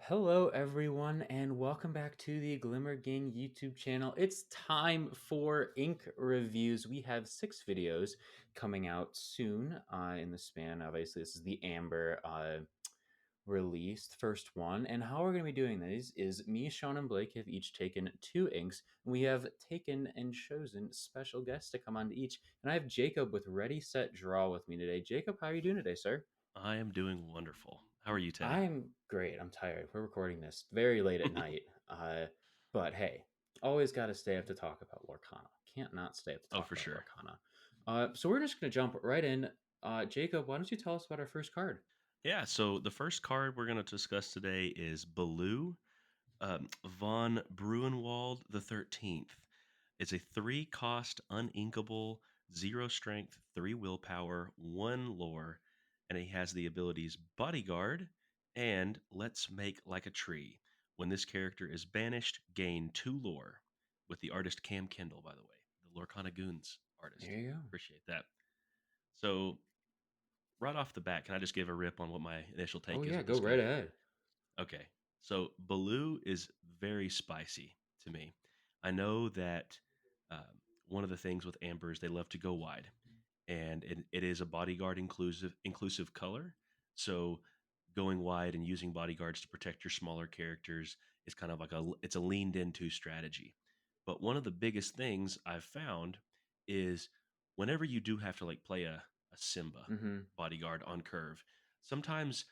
Hello, everyone, and welcome back to the Glimmer Gang YouTube channel. It's time for ink reviews. We have 6 videos coming out soon in the span. Obviously, this is the Amber released first one. And how we're going to be doing these is me, Sean, and Blake have each taken 2 inks. And we have taken and chosen special guests to come on to each. And I have Jacob with Ready Set Draw with me today. Jacob, how are you doing today, sir? I am doing wonderful. How are you, Ted? I'm great. I'm tired. We're recording this very late at night. But hey, always got to stay up to talk about Lorcana. Can't not stay up to Oh, talk for about sure. Lorcana. So we're just going to jump right in. Jacob, why don't you tell us about our first card? Yeah, so the first card we're going to discuss today is Belo von Bruenwald the 13th. It's a 3 cost, uninkable, 0 strength, 3 willpower, 1 lore, and he has the abilities Bodyguard and Let's Make Like a Tree. When this character is banished, gain 2 lore. With the artist Cam Kendall, by the way, the Lorcana Goons artist. There you go. Appreciate that. So right off the bat, can I just give a rip on what my initial Oh take is yeah, with go this right card? ahead. Okay. So Baloo is very spicy to me. I know that one of the things with Amber is they love to go wide, and it is a bodyguard inclusive color. So going wide and using bodyguards to protect your smaller characters is kind of like it's a leaned into strategy. But one of the biggest things I've found is whenever you do have to like play a Simba Mm-hmm. bodyguard on curve, sometimes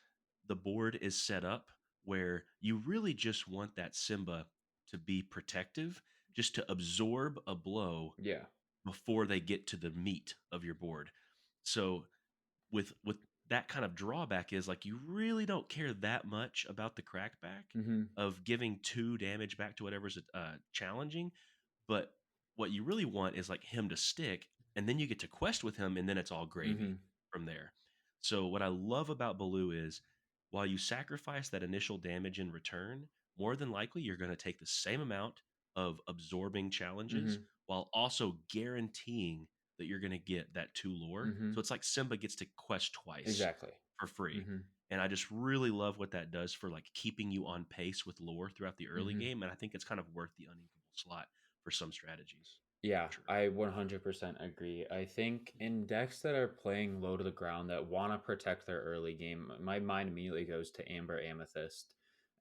the board is set up where you really just want that Simba to be protective, just to absorb a blow Yeah. before they get to the meat of your board. So with that kind of drawback is like you really don't care that much about the crackback Mm-hmm. of giving 2 damage back to whatever's challenging, but what you really want is like him to stick, and then you get to quest with him, and then it's all Mm-hmm. gravy from there. So what I love about Baloo is while you sacrifice that initial damage in return, more than likely you're going to take the same amount of absorbing challenges Mm-hmm. while also guaranteeing that you're going to get that 2 lore. Mm-hmm. So it's like Simba gets to quest twice Exactly. for free. Mm-hmm. And I just really love what that does for like keeping you on pace with lore throughout the early Mm-hmm. game. And I think it's kind of worth the uninkable slot for some strategies Yeah, for sure. I 100% agree. I think in decks that are playing low to the ground that want to protect their early game, my mind immediately goes to Amber Amethyst.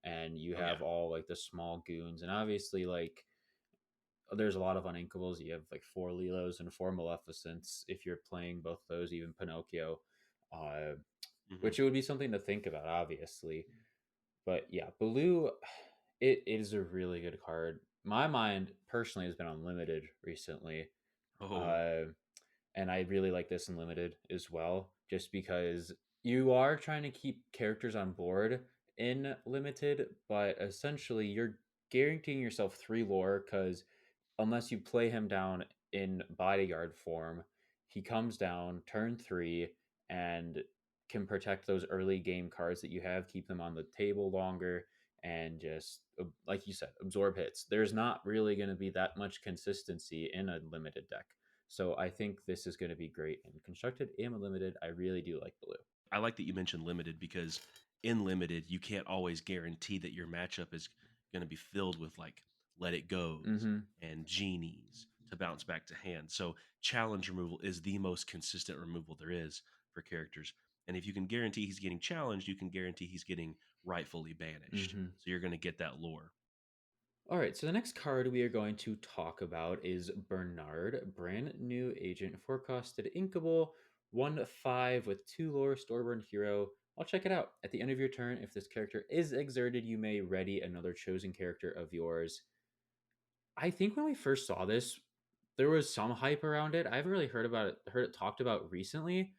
And you Oh, yeah. have all like the small goons. And obviously, like, there's a lot of uninkables. You have like 4 Lilos and 4 Maleficents if you're playing both those, even Pinocchio, uh, Hmm. which it would be something to think about, obviously. But yeah, Blue, it is a really good card. My mind personally has been on limited recently, Oh, uh, and I really like this in limited as well, just because you are trying to keep characters on board in limited, but essentially you're guaranteeing yourself 3 lore because unless you play him down in bodyguard form, he comes down turn 3 and can protect those early game cards that you have, keep them on the table longer, and just like you said, absorb hits. There's not really going to be that much consistency in a limited deck. So I think this is going to be great in constructed and limited. I really do like Blue. I like that you mentioned limited because in limited, you can't always guarantee that your matchup is going to be filled with like let it goes Mm-hmm. and genies to bounce back to hand. So challenge removal is the most consistent removal there is for characters. And if you can guarantee he's getting challenged, you can guarantee he's getting rightfully banished. Mm-hmm. So you're going to get that lore. All right, so the next card we are going to talk about is Bernard, brand new agent, forecasted inkable, 1/5 with 2 lore, Storeburn hero. I'll check it out. At the end of your turn, if this character is exerted, you may ready another chosen character of yours. I think when we first saw this, there was some hype around it. I haven't really heard it talked about recently.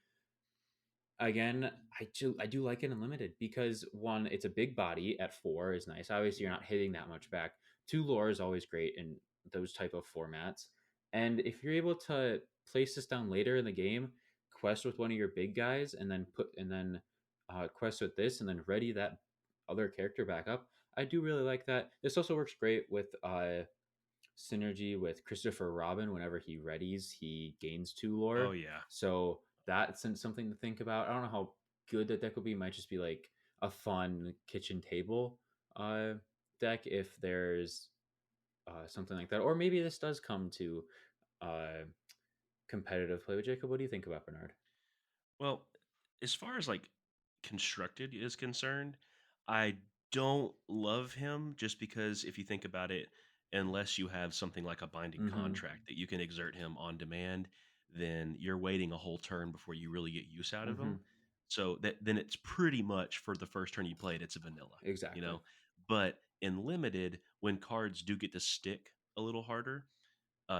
Again, I do like it unlimited because one, it's a big body at 4 is nice. Obviously, you're not hitting that much back. 2 lore is always great in those type of formats. And if you're able to place this down later in the game, quest with one of your big guys, and then quest with this, and then ready that other character back up. I do really like that. This also works great with synergy with Christopher Robin. Whenever he readies, he gains 2 lore. Oh, yeah. So that's something to think about. I don't know how good that deck would be. It might just be like a fun kitchen table uh, deck if there's something like that, or maybe this does come to uh, competitive play. With Jacob, what do you think about Bernard? Well, as far as like constructed is concerned, I don't love him just because if you think about it, unless you have something like a binding Mm-hmm. contract that you can exert him on demand, then you're waiting a whole turn before you really get use out of Mm-hmm. him. So that then it's pretty much for the first turn you played, it's a vanilla, you Exactly. know. But in limited, when cards do get to stick a little harder,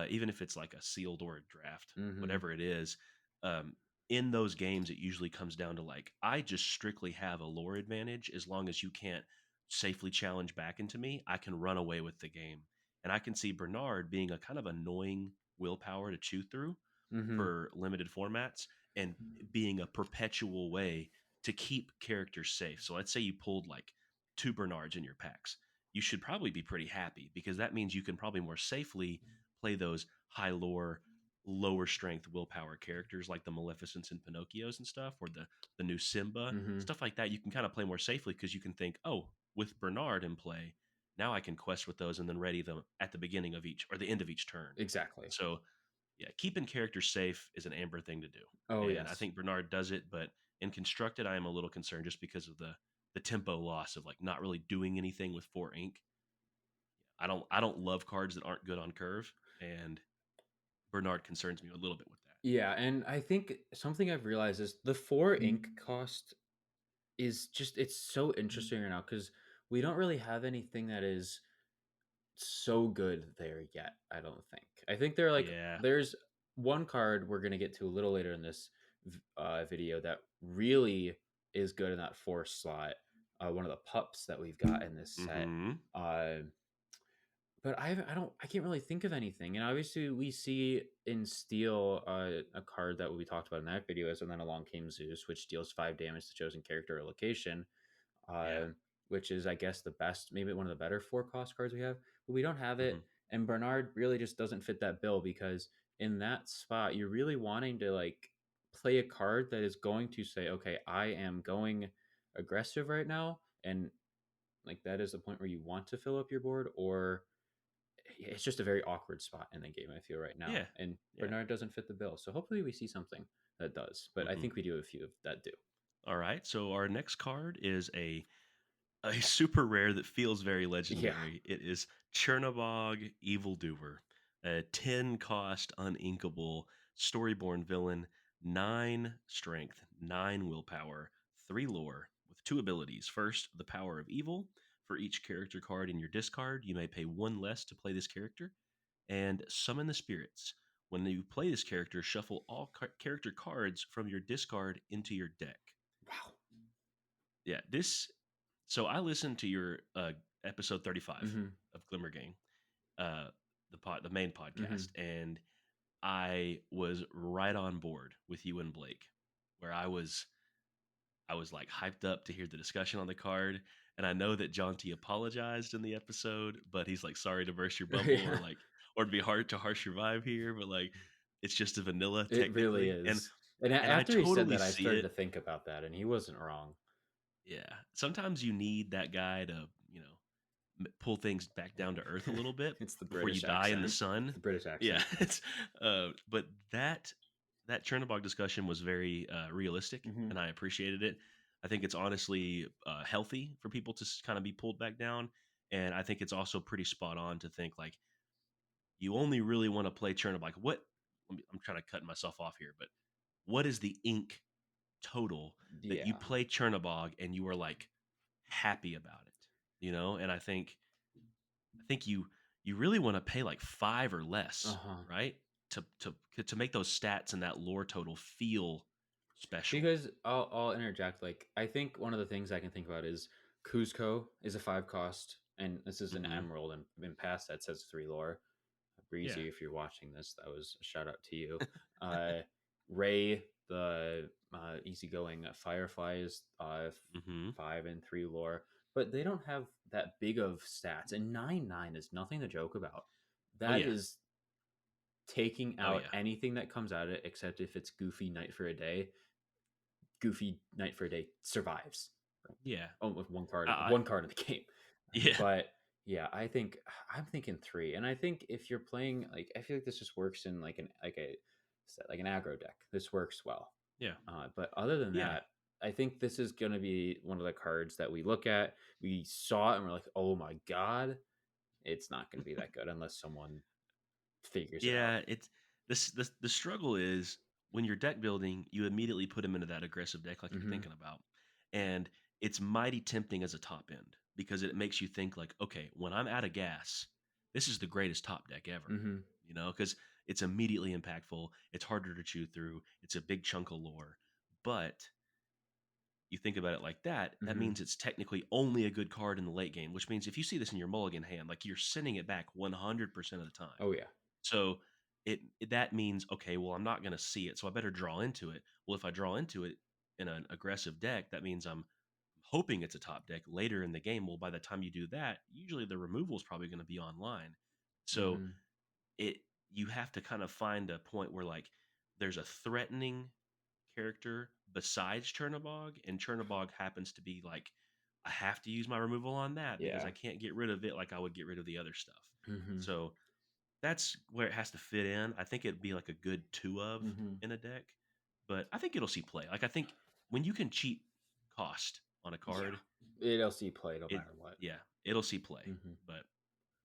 even if it's like a sealed or a draft, Mm-hmm. whatever it is, um, in those games, it usually comes down to like, I just strictly have a lore advantage. As long as you can't safely challenge back into me, I can run away with the game. And I can see Bernard being a kind of annoying willpower to chew through Mm-hmm. for limited formats and being a perpetual way to keep characters safe. So let's say you pulled like two Bernards in your packs. You should probably be pretty happy because that means you can probably more safely play those high lore, lower strength willpower characters like the Maleficents and Pinocchios and stuff, or the new Simba, Mm-hmm. stuff like that. You can kind of play more safely because you can think, oh, with Bernard in play, now I can quest with those and then ready them at the beginning of each or the end of each turn. Exactly. So yeah, keeping characters safe is an Amber thing to do, Oh and I yes. think Bernard does it. But in constructed, I am a little concerned just because of the tempo loss of like not really doing anything with four ink. I don't love cards that aren't good on curve, and Bernard concerns me a little bit with that. Yeah, and I think something I've realized is the 4 ink Mm. cost is just it's so interesting right now because we don't really have anything that is so good there yet. I don't think. I think Yeah. there's one card we're gonna get to a little later in this video that really is good in that 4 slot. One of the pups that we've got in this set. Mm-hmm. Uh, but I can't really think of anything. And obviously we see in Steel a card that we talked about in that video is and then along came Zeus, which deals 5 damage to chosen character or location, Yeah. uh, which is I guess the best, maybe one of the better 4 cost cards we have. But we don't have Mm-hmm. it, and Bernard really just doesn't fit that bill because in that spot you're really wanting to like play a card that is going to say, okay, I am going aggressive right now, and like that is the point where you want to fill up your board, or it's just a very awkward spot in the game, I feel right now. Yeah. And Yeah. Bernard doesn't fit the bill. So hopefully we see something that does. But I Mm-hmm. think we do have a few that do. All right. So our next card is a super rare that feels very Yeah. legendary. It is Chernabog Evildoer, a 10 cost uninkable storyborn villain, 9 strength, 9 willpower, 3 lore, with 2 abilities. First, the power of evil. For each character card in your discard, you may pay 1 less to play this character. And summon the spirits. When you play this character, shuffle all character cards from your discard into your deck. Wow. Yeah, this. So I listened to your episode 35 Mm-hmm. of Glimmer Gang, uh, the main Mm-hmm. podcast, and I was right on board with you and Blake, where I was like hyped up to hear the discussion on the card. And I know that John T apologized in the episode, but he's like sorry to burst your bubble or Yeah. like or to be hard to harsh your vibe here, but like it's just a vanilla It really technically. And is. And and I after he said totally that, I see started it. to think about that, and he wasn't wrong. Yeah. Sometimes you need that guy to, pull things back down to earth a little bit It's the before you British die in the accent. sun. The British Yeah, accent. but that Chernabog discussion was very realistic, Mm-hmm. and I appreciated it. I think it's honestly healthy for people to kind of be pulled back down, and I think it's also pretty spot on to think like you only really want to play Chernabog. I'm trying to cut myself off here, but what is the ink total that you Yeah. play Chernabog and you are like happy about it? And I think you really want to pay like 5 or Uh less, huh. right? To make those stats and that lore total feel special. Because I'll interject. Like I think one of the things I can think about is Cuzco is a 5 cost, and this is an Hmm. emerald, and in past that says 3 lore. Yeah. Breezy, if you're watching this, that was a shout out to you. Uh, Ray, the easygoing Firefly is Hmm. 5 and 3 lore, but they don't have that big of stats. And 9/9 is nothing to joke about. Oh That yeah. is taking Oh out yeah. anything that comes out of it, except if it's Goofy Night for a Day. Goofy Night for a Day survives. Yeah. Oh, with I, one card in the game. Yeah. But yeah, I'm thinking 3, and I think if you're playing I feel like this just works in like an aggro deck. This works well. Yeah. But other than Yeah. that, I think this is going to be one of the cards that we look at. We saw it and we're like, oh my god, it's not going to be that good unless someone figures it out. Yeah, it's the struggle is when you're deck building, you immediately put him into that aggressive deck like you're Hmm. thinking about. And it's mighty tempting as a top end because it makes you think like, okay, when I'm out of gas, this is the greatest top deck ever. Hmm. Because it's immediately impactful, it's harder to chew through, it's a big chunk of lore. But you think about it like that, that Hmm. means it's technically only a good card in the late game, which means if you see this in your mulligan hand, like you're sending it back 100% of the time. Oh yeah. So that means okay, well I'm not going to see it, so I better draw into it. Well, if I draw into it in an aggressive deck, that means I'm hoping it's a top deck later in the game. Well, by the time you do that, usually the removal is probably going to be online. So Hmm. it you have to kind of find a point where like there's a threatening character besides Chernabog, and Chernabog happens to be like I have to use my removal on that because Yeah. I can't get rid of it like I would get rid of the other stuff. Hmm. So that's where it has to fit in. I think it'd be like a good two of Hmm. in a deck, but I think it'll see play. Like I think when you can cheat cost on a Yeah. card, It'll see play no it matter what. yeah, it'll see play, Hmm. but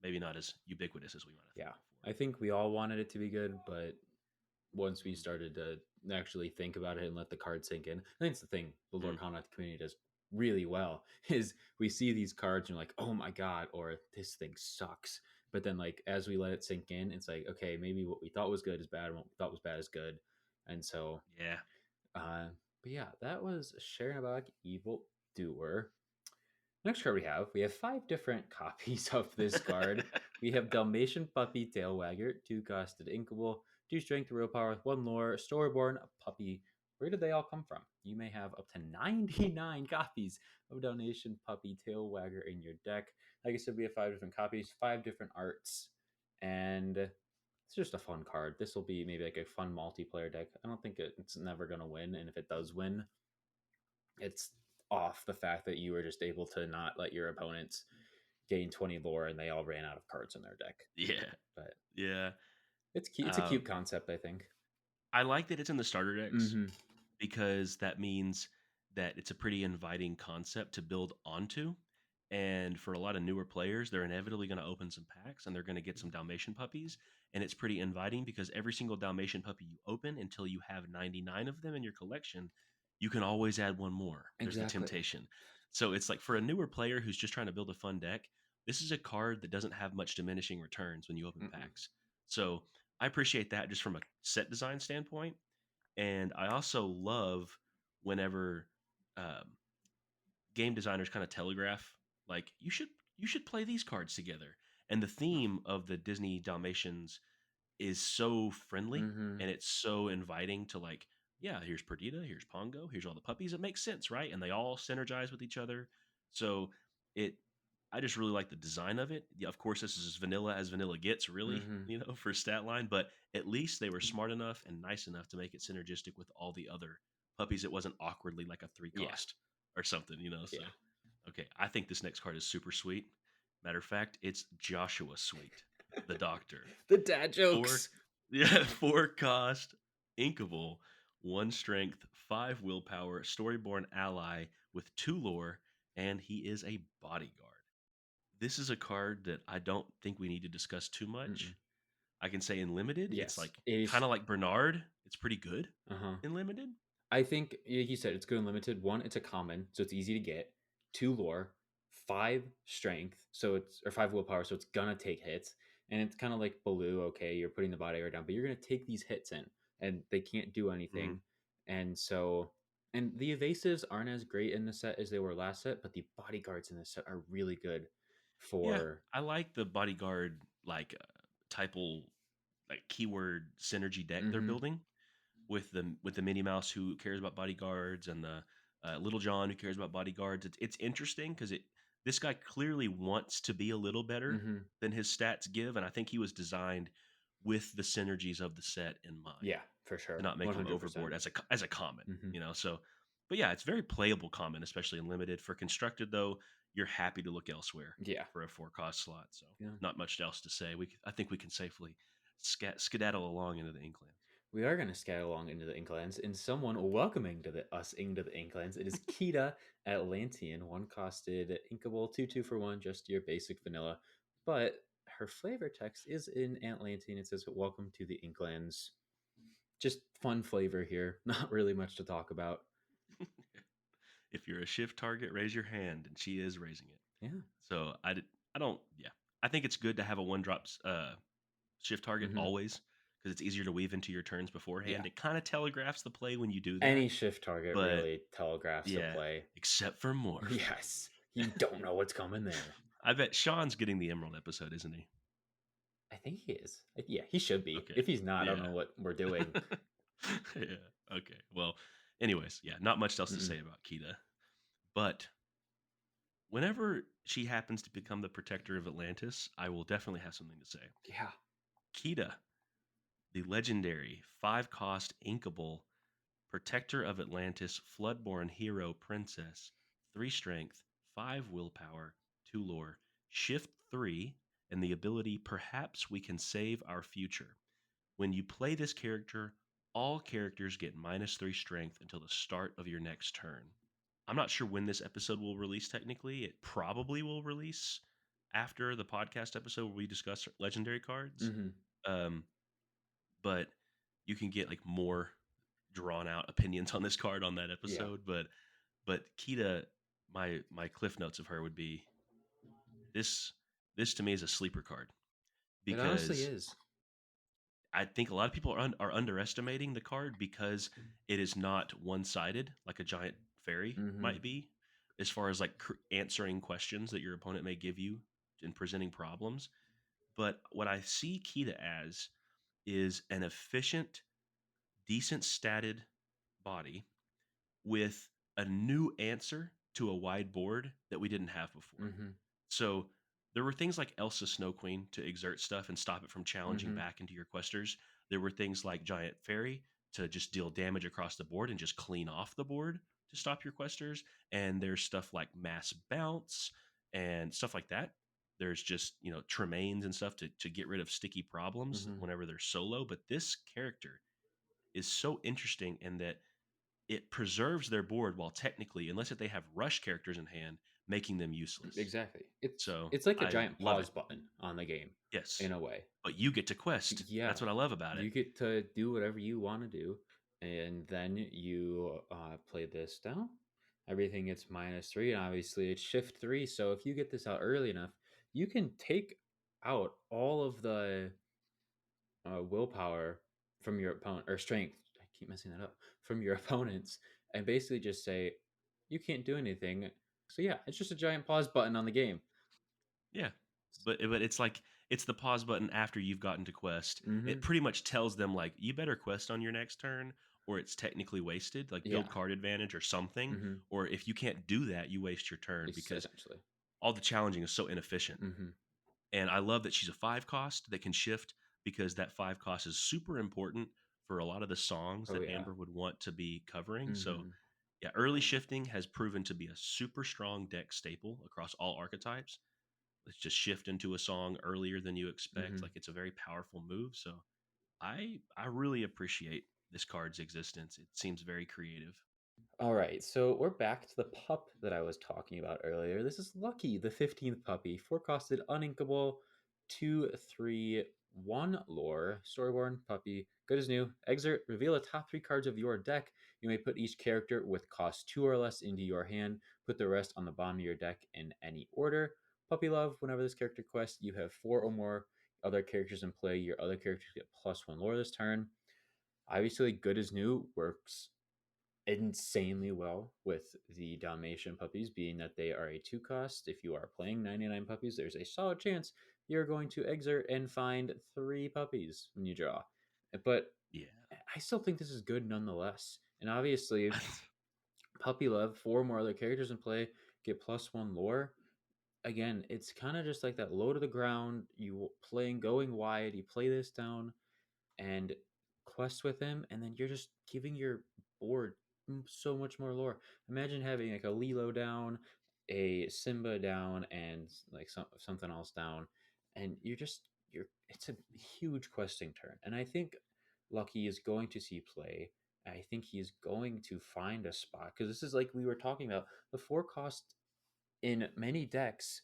maybe not as ubiquitous as we might have Yeah. thought I before. think we all wanted it to be good, but once we Mhm. started to actually think about it and let the card sink in, I think it's the thing the Mm. Lorcana community does really well is we see these cards and we're like, oh my god, or this thing sucks. But then as we let it sink in, it's like, okay, maybe what we thought was good is bad, and what we thought was bad is good. And so Yeah. but yeah, that was Chernabog Evil Doer. Next card we have 5 different copies of this card. We have Dalmatian Puppy Tail Wagger, 2 costed Inkable, 2 strength, willpower, 1 lore, Storyborn Puppy. Where did they all come from? You may have up to 99 copies of Dalmatian Puppy Tail Wagger in your deck. Like I said, we have 5 different copies, 5 different arts, and it's just a fun card. This will be maybe like a fun multiplayer deck. I don't think it's never going to win, and if it does win, it's off the fact that you were just able to not let your opponents gain 20 lore and they all ran out of cards in their deck. Yeah. But Yeah. it's cute. It's a cute Um, concept, I think. I like that it's in the starter decks Hmm. because that means that it's a pretty inviting concept to build onto. And for a lot of newer players, they're inevitably going to open some packs and they're going to get some Dalmatian puppies. And it's pretty inviting because every single Dalmatian puppy you open until you have 99 of them in your collection, you can always add one more. There's the Exactly. temptation. So it's like for a newer player who's just trying to build a fun deck, this is a card that doesn't have much diminishing returns when you open Mm-mm. packs. So I appreciate that just from a set design standpoint. And I also love whenever um, game designers kind of telegraph like you should play these cards together. And the theme of the Disney Dalmatians is so friendly Hmm. and it's so inviting to like, yeah, here's Perdita, here's Pongo, here's all the puppies. It makes sense, right? And they all synergize with each other. So it I just really like the design of it. Yeah, of course, this is as vanilla gets, really, Hmm. for stat line, but at least they were smart enough and nice enough to make it synergistic with all the other puppies. It wasn't awkwardly like a three Yeah. cost or something. So, Yeah. okay, I think this next card is super sweet. Matter of fact, it's Joshua Sweet, the doctor. The dad Four, jokes. yeah, 4 cost, inkable, 1 strength, 5 willpower, storyborn ally with 2 lore, and he is a bodyguard. This is a card that I don't think we need to discuss too Mm-mm. much. I can say in limited, it's Yes. like It kind is. of like Bernard. It's pretty good Uh huh. in limited. I think he said it's good and limited. One, it's a common, so it's easy to get. 2 lore, 5 strength, so it's or 5 willpower, so it's gonna take hits. And it's kind of like Baloo. Okay, you're putting the body armor down, but you're gonna take these hits in, and they can't do Hmm. anything. And so, and the evasives aren't as great in the set as they were last set, but the bodyguards in this set are really good. Yeah, For I like the bodyguard like typal like keyword synergy deck they're mm-hmm, building with the Minnie Mouse who cares about bodyguards and the Little John who cares about bodyguards. It's interesting because this guy clearly wants to be a little better mm-hmm, than his stats give, and I think he was designed with the synergies of the set in mind yeah, for to sure, not make him 100%. overboard as a common. Mm-hmm. So, but yeah, it's very playable common, especially in limited. For constructed though, you're happy to look elsewhere Yeah. for a 4 cost slot. So Yeah. not much else to say. I think we can safely skedaddle along into the Inklands. We are going to scout along into the Inklands, and someone welcoming to us into the Inklands. It is Kita Atlantean, one costed inkable, 2 for 1, just your basic vanilla. But her flavor text is in Atlantean. It says, "Welcome to the Inklands." Just fun flavor here. Not really much to talk about. If you're a shift target, raise your hand, and she is raising it. Yeah. So I don't. Yeah, I think it's good to have a one drop shift target Hmm. always because it's easier to weave into your turns beforehand. Yeah. It kind of telegraphs the play when you do that, Any shift target but really telegraphs the yeah, play. except for morph. Yes. You don't know what's coming there. I bet Sean's getting the Emerald episode, isn't he? I think he is. Yeah, he should be. Okay. If he's not, I don't Yeah. know what we're doing. Yeah. Okay. Well, anyways, yeah, not much else to Mm-mm. say about Kita. But whenever she happens to become the protector of Atlantis, I will definitely have something to say. Yeah. Kita, the legendary 5 cost inkable protector of Atlantis, floodborn hero princess, 3 strength, 5 willpower, 2 lore, shift 3, and the ability perhaps we can save our future. When you play this character, all characters get -3 strength until the start of your next turn. I'm not sure when this episode will release technically. It probably will release after the podcast episode where we discuss legendary cards. Mm-hmm. Um, but you can get like more drawn out opinions on this card on that Yeah. episode. But Kita, my cliff notes of her would be this. This to me is a sleeper card It honestly because is. I think a lot of people are underestimating the card because it is not one sided like a giant fairy Mm-hmm. might be, as far as like answering questions that your opponent may give you and presenting problems. But what I see Kita as is an efficient, decent statted body with a new answer to a wide board that we didn't have before. Mm-hmm. So there were things like Elsa Snow Queen to exert stuff and stop it from challenging Mm-hmm. back into your questers. There were things like Giant Fairy to just deal damage across the board and just clean off the board to stop your questers. And there's stuff like Mass Bounce and stuff like that. There's just, Tremaines and stuff to get rid of sticky problems Mm-hmm. whenever they're solo. But this character is so interesting in that it preserves their board while technically, unless if they have rush characters in hand, making them useless. Exactly. It's So it's like a I giant love it. pause button on the game, Yes, in a way. but you get to quest. Yeah. That's what I love about it. You get to do whatever you want to do, and then you play this down. Everything gets -3, and obviously it's shift 3. So if you get this out early enough, you can take out all of the willpower from your opponent, or strength. I keep messing that up, from your opponents, and basically just say you can't do anything. So yeah, it's just a giant pause button on the game. Yeah, but it's like it's the pause button after you've gotten to quest. Mm-hmm. It pretty much tells them like you better quest on your next turn, or it's technically wasted. Like Yeah. build card advantage or something. Mm-hmm. Or if you can't do that, you waste your turn because Essentially. all the challenging is so inefficient. Mm-hmm. And I love that she's a 5 cost that can shift because that 5 cost is super important for a lot of the songs Oh that yeah. Amber would want to be covering. So, Mm-hmm. yeah, early shifting has proven to be a super strong deck staple across all archetypes. Let's just shift into a song earlier than you expect. Mm-hmm. Like it's a very powerful move. So, I really appreciate this card's existence. It seems very creative. All right, so we're back to the pup that I was talking about earlier. This is Lucky, the 15th puppy, 4 costed, uninkable, 2/3/1 lore, storyborn puppy, good as new. Excerpt, reveal the top 3 cards of your deck. You may put each character with cost 2 or less into your hand, put the rest on the bottom of your deck in any order. Puppy love, whenever this character quests, you have 4 or more other characters in play. Your other characters get +1 lore this turn. Obviously, good as new works insanely well with the Dalmatian puppies, being that they are a 2 cost. If you are playing 99 puppies, there's a solid chance you're going to exert and find 3 puppies when you draw. But Yeah. I still think this is good nonetheless. And obviously, Puppy Love, 4 more other characters in play, get +1 lore. Again, it's kind of just like that low to the ground. You playing going wide, you play this down, and quest with him, and then you're just giving your board so much more lore. Imagine having like a Lilo down, a Simba down and like something else down, and you're it's a huge questing turn. And I think Lucky is going to see play. I think he's going to find a spot because this is like we were talking about the 4 cost in many decks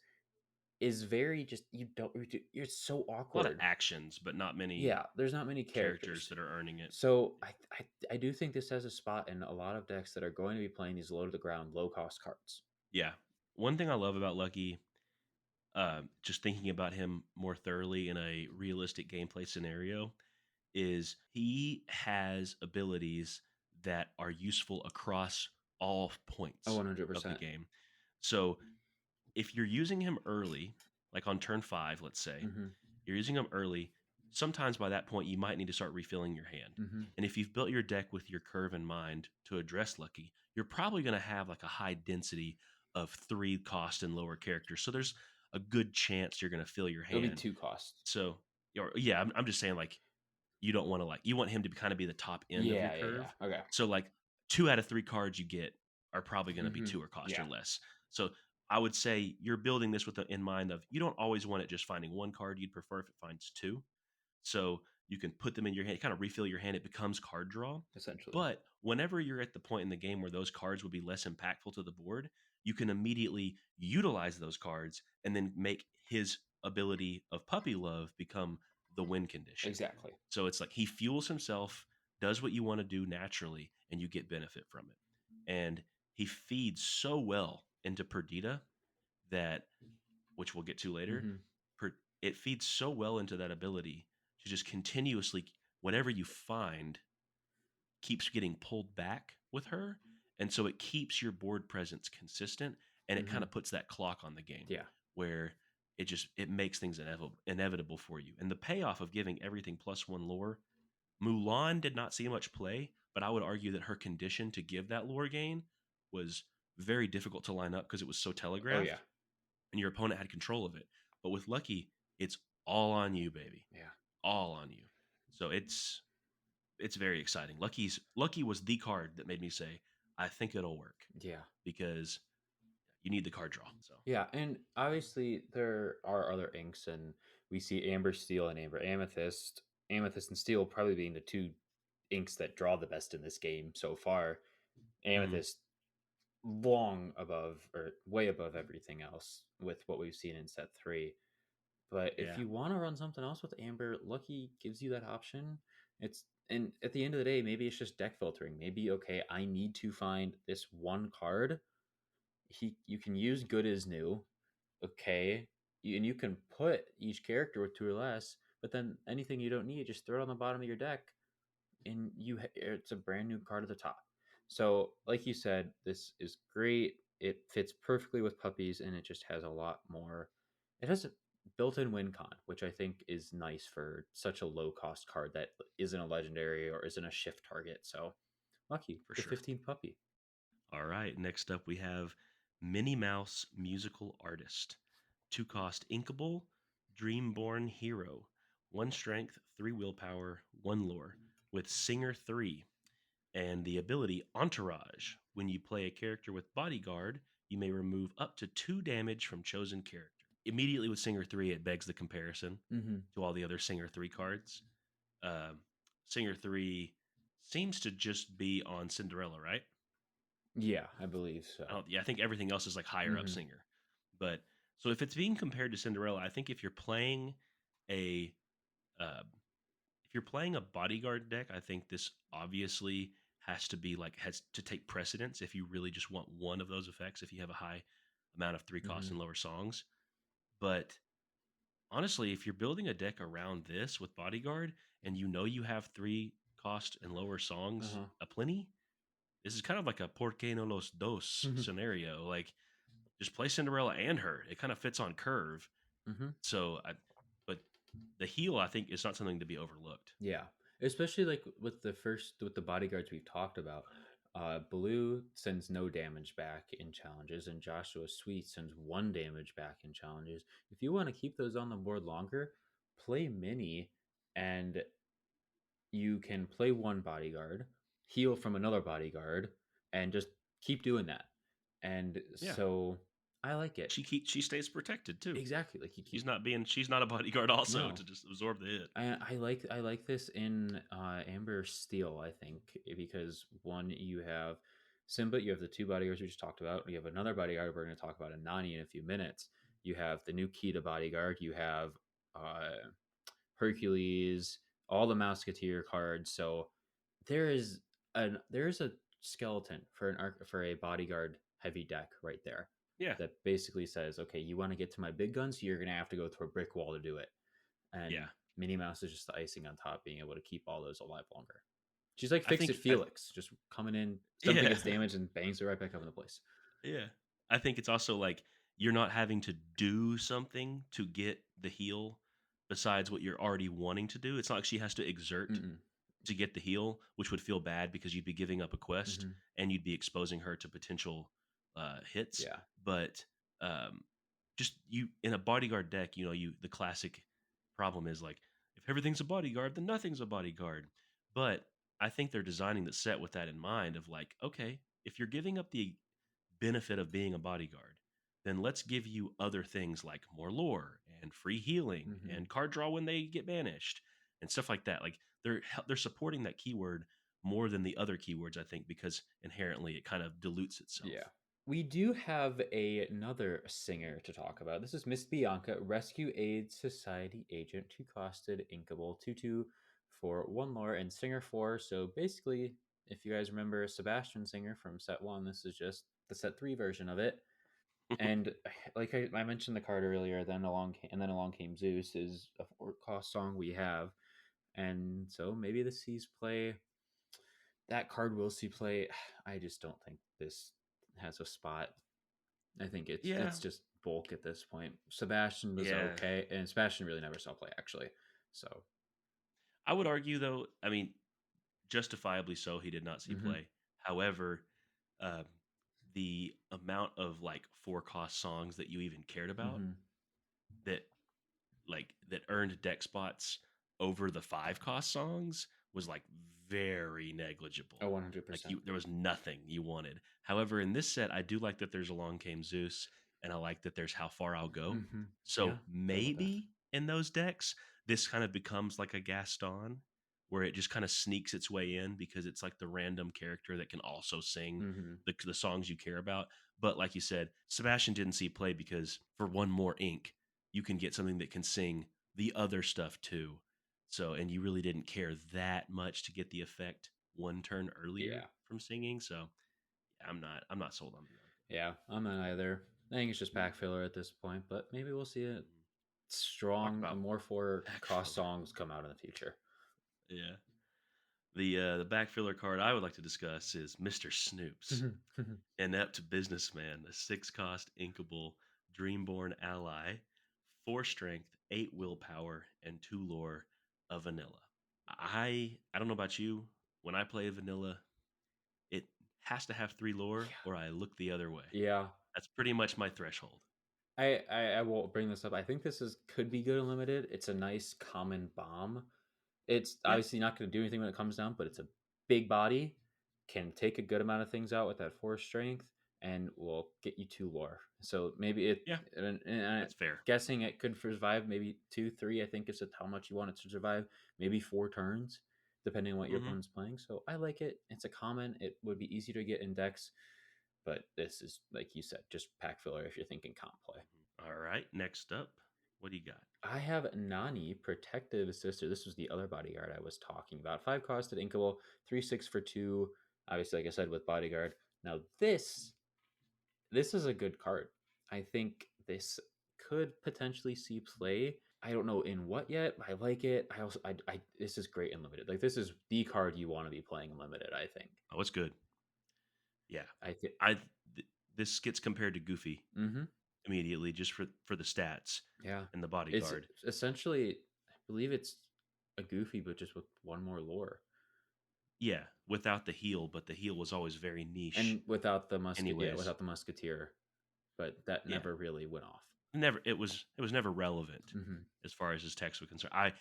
is very just you don't you're so A lot of awkward. actions, but not many Yeah, there's not many characters characters. that are earning it. So I do think this has a spot in a lot of decks that are going to be playing these low to the ground, low cost cards. Yeah. One thing I love about Lucky, just thinking about him more thoroughly in a realistic gameplay scenario, is he has abilities that are useful across all Oh, points of the 100%. game. So if you're using him early, like on turn 5, let's say, Mm-hmm. you're using him early, sometimes by that point you might need to start refilling your hand. Mm-hmm. And if you've built your deck with your curve in mind to address Lucky, you're probably going to have like a high density of 3 cost and lower characters. So there's a good chance you're going to fill your It'll be hand. 2 costs. So, yeah, I'm just saying, like, you don't want to, like, you want him to kind of be the top end of your Yeah, yeah, curve. yeah. Okay. So like 2 out of 3 cards you get are probably going to be Mm-hmm. 2 or cost or Yeah, less. So I would say you're building this with the in mind of you don't always want it just finding 1 card. You'd prefer if it finds 2. So you can put them in your hand, kind of refill your hand. It becomes card draw. essentially. But whenever you're at the point in the game where those cards would be less impactful to the board, you can immediately utilize those cards and then make his ability of puppy love become the win condition. Exactly. So it's like he fuels himself, does what you want to do naturally, and you get benefit from it. And he feeds so well into Perdita that, which we'll get to later, Mm-hmm. it feeds so well into that ability to just continuously, whatever you find, keeps getting pulled back with her. And so it keeps your board presence consistent, and it Mm-hmm. kind of puts that clock on the game Yeah. where it makes things inevitable for you. And the payoff of giving everything +1 lore, Mulan did not see much play, but I would argue that her condition to give that lore gain was very difficult to line up because it was so Oh yeah. telegraphed and your opponent had control of it. But with Lucky, it's all on you, baby. Yeah. All on you. So it's very exciting. Lucky was the card that made me say, I think it'll work Yeah. because you need the card draw. So Yeah, and obviously there are other inks, and we see Amber Steel and Amber Amethyst. Amethyst and Steel probably being the 2 inks that draw the best in this game so far. mhm, Amethyst long above or way above everything else with what we've seen in set 3. But if yeah, you want to run something else with Amber, Lucky gives you that option. It's and at the end of the day, maybe it's just deck filtering. Maybe okay, I need to find this one card. You can use Good as New, okay, and you can put each character with 2 or less. But then anything you don't need, just throw it on the bottom of your deck, and it's a brand new card at the top. So, like you said, this is great. It fits perfectly with Puppies, and it just has a lot more. It has a built-in win con, which I think is nice for such a low-cost card that isn't a legendary or isn't a shift target. So, Lucky, for the sure. 15th puppy. All right. Next up, we have Minnie Mouse Musical Artist. 2 cost Inkable, Dreamborn Hero. 1 strength, 3 willpower, 1 lore. With Singer 3. And the ability Entourage. When you play a character with Bodyguard, you may remove up to 2 damage from chosen character. Immediately with Singer 3, it begs the comparison Mm-hmm. to all the other Singer 3 cards. Um Singer 3 seems to just be on Cinderella, right? Yeah, I believe so. Yeah, I think everything else is like higher up Mm-hmm. singer. But so if it's being compared to Cinderella, I think a uh, if you're playing a bodyguard deck, I think this obviously has to take precedence if you really just want one of those effects. If you have a high amount of 3 cost Mm-hmm. and lower songs, but honestly, if you're building a deck around this with bodyguard and you know you have 3 cost and lower songs Uh-huh. aplenty, this is kind of like a por qué no los dos Mm-hmm. scenario. Like just play Cinderella and her. It kind of fits on curve. Mm-hmm. So, but the heal, I think, is not something to be overlooked. Yeah, especially like with the bodyguards we've talked about. Blue sends no damage back in challenges, and Joshua Sweet sends 1 damage back in challenges. If you want to keep those on the board longer, play Mini, and you can play 1 bodyguard, heal from another bodyguard, and just keep doing that. And Yeah, so I like it. She stays protected too. Exactly. Like you keep She's not a bodyguard also no. to just absorb the hit. I like this in Amber Steel, I think, because one, you have Simba, you have the two bodyguards we just talked about. You have another bodyguard we're going to talk about in Nani in a few minutes. You have the new Kita bodyguard. You have uh, Hercules, all the Musketeer cards. So there is a skeleton for for a bodyguard heavy deck right there Yeah. that basically says, okay, you want to get to my big guns, you're gonna have to go through a brick wall to do it. Yeah. And Minnie Mouse is just the icing on top, being able to keep all those alive longer. She's like I Fix It think Felix, just coming in, something yeah. gets damaged and bangs it right back up into place. Yeah. I think it's also like you're not having to do something to get the heal besides what you're already wanting to do. It's not like she has to exert Mm-mm. to get the heal, which would feel bad because you'd be giving up a quest Mm-hmm. and you'd be exposing her to potential hits. Yeah. But just you in a bodyguard deck, the classic problem is like if everything's a bodyguard, then nothing's a bodyguard. But I think they're designing the set with that in mind of like, okay, if you're giving up the benefit of being a bodyguard, then let's give you other things like more lore and free healing Mm-hmm. and card draw when they get banished and stuff like that. Like they're supporting that keyword more than the other keywords, I think, because inherently it kind of dilutes itself. Yeah. We do have another singer to talk about. This is Miss Bianca, Rescue Aid Society agent, two costed, inkable, 2/2 for one lore, and singer 4. So basically, if you guys remember Sebastian Singer from set 1, this is just the set 3 version of it. And like I mentioned the card earlier, then along came Zeus is a 4 cost song we have, and so maybe this sees play. That card will see play. I just don't think this has a spot. I think Yeah, it's just bulk at this point. Sebastian was yeah. okay, and Sebastian really never saw play actually. So, I would argue, though, I mean, justifiably so, he did not see hmm play. However, um, the amount of like 4 cost songs that you even cared about hmm that that earned deck spots over the 5 cost songs was like very oh, negligible. Like 100%. there was nothing you wanted. However, in this set, I do like that there's Along Came Zeus, and I like that there's How Far I'll Go. Yeah, So forgot about that. maybe in those decks, this kind of becomes like a Gaston, where it just kind of sneaks its way in because it's like the random character that can also sing hmm the songs you care about. But like you said, Sebastian didn't see play because for one more ink, you can get something that can sing the other stuff too. So, and you really didn't care that much to get the effect one turn earlier Yeah, from singing. So, I'm not sold on Bianca. yeah, I'm not either. I think it's just pack filler at this point, but maybe we'll see a Mhm. Talk strong, about more 4 cost backfiller. songs come out in the future. Yeah. The backfiller card I would like to discuss is Mr. Snoops, inept businessman, a 6 cost inkable dreamborn ally, 4 strength, 8 willpower, and 2 lore of vanilla. I don't know about you. When I play vanilla, it has to have 3 lore Yeah, or I look the other way. yeah. That's pretty much my threshold. I will bring this up. I think this is could be good unlimited. It's a nice common bomb. It's Yeah, obviously not going to do anything when it comes down, but it's a big body, can take a good amount of things out with that 4 strength, and will get you 2 lore. So maybe it, yeah, and I'm that's fair. guessing it could survive maybe 2, 3. I think is it how much you want it to survive. Maybe 4 turns, depending on what your Hmm. opponent's playing. So I like it. It's a common. It would be easy to get in decks, but this is like you said, just pack filler if you're thinking comp play. All right, next up, what do you got? I have Nani, Protective Sister. This was the other bodyguard I was talking about. 5 costed, inkable, 3/6 for 2. Obviously, like I said, with bodyguard. Now this is a good card. I think this could potentially see play. I don't know in what yet. I like it. I also I this is great in limited. Like this is the card you want to be playing in limited. I think. Oh, it's good. Yeah, I think. I this gets compared to Goofy Mm-hmm. immediately just for the stats Yeah, and the it's bodyguard. essentially. I believe it's a Goofy, but just with one more lore. Yeah, without the heal, but the heal was always very niche And without the anyways. without the musketeer, but that Yeah. never really went off. Never it was never relevant Hmm as far as his text was concerned. I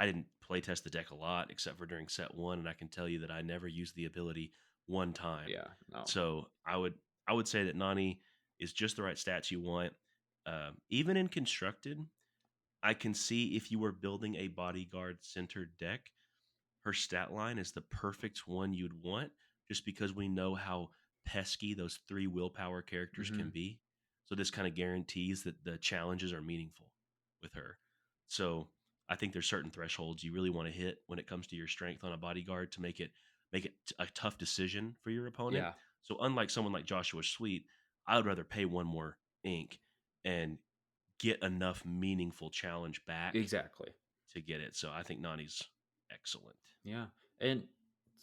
didn't play test the deck a lot except for during set 1 and I can tell you that I never used the ability one time. Yeah, no. So, I would say that Nani is just the right stats you want. Even in constructed, I can see if you were building a bodyguard centered deck, her stat line is the perfect one you'd want just because we know how pesky those three willpower characters can Hmm. be. So this kind of guarantees that the challenges are meaningful with her. So I think there's certain thresholds you really want to hit when it comes to your strength on a bodyguard to make it a tough decision for your opponent. Yeah, So unlike someone like Joshua Sweet, I would rather pay one more ink and get enough meaningful challenge back exactly. to get it. So I think Nani's excellent. Yeah, and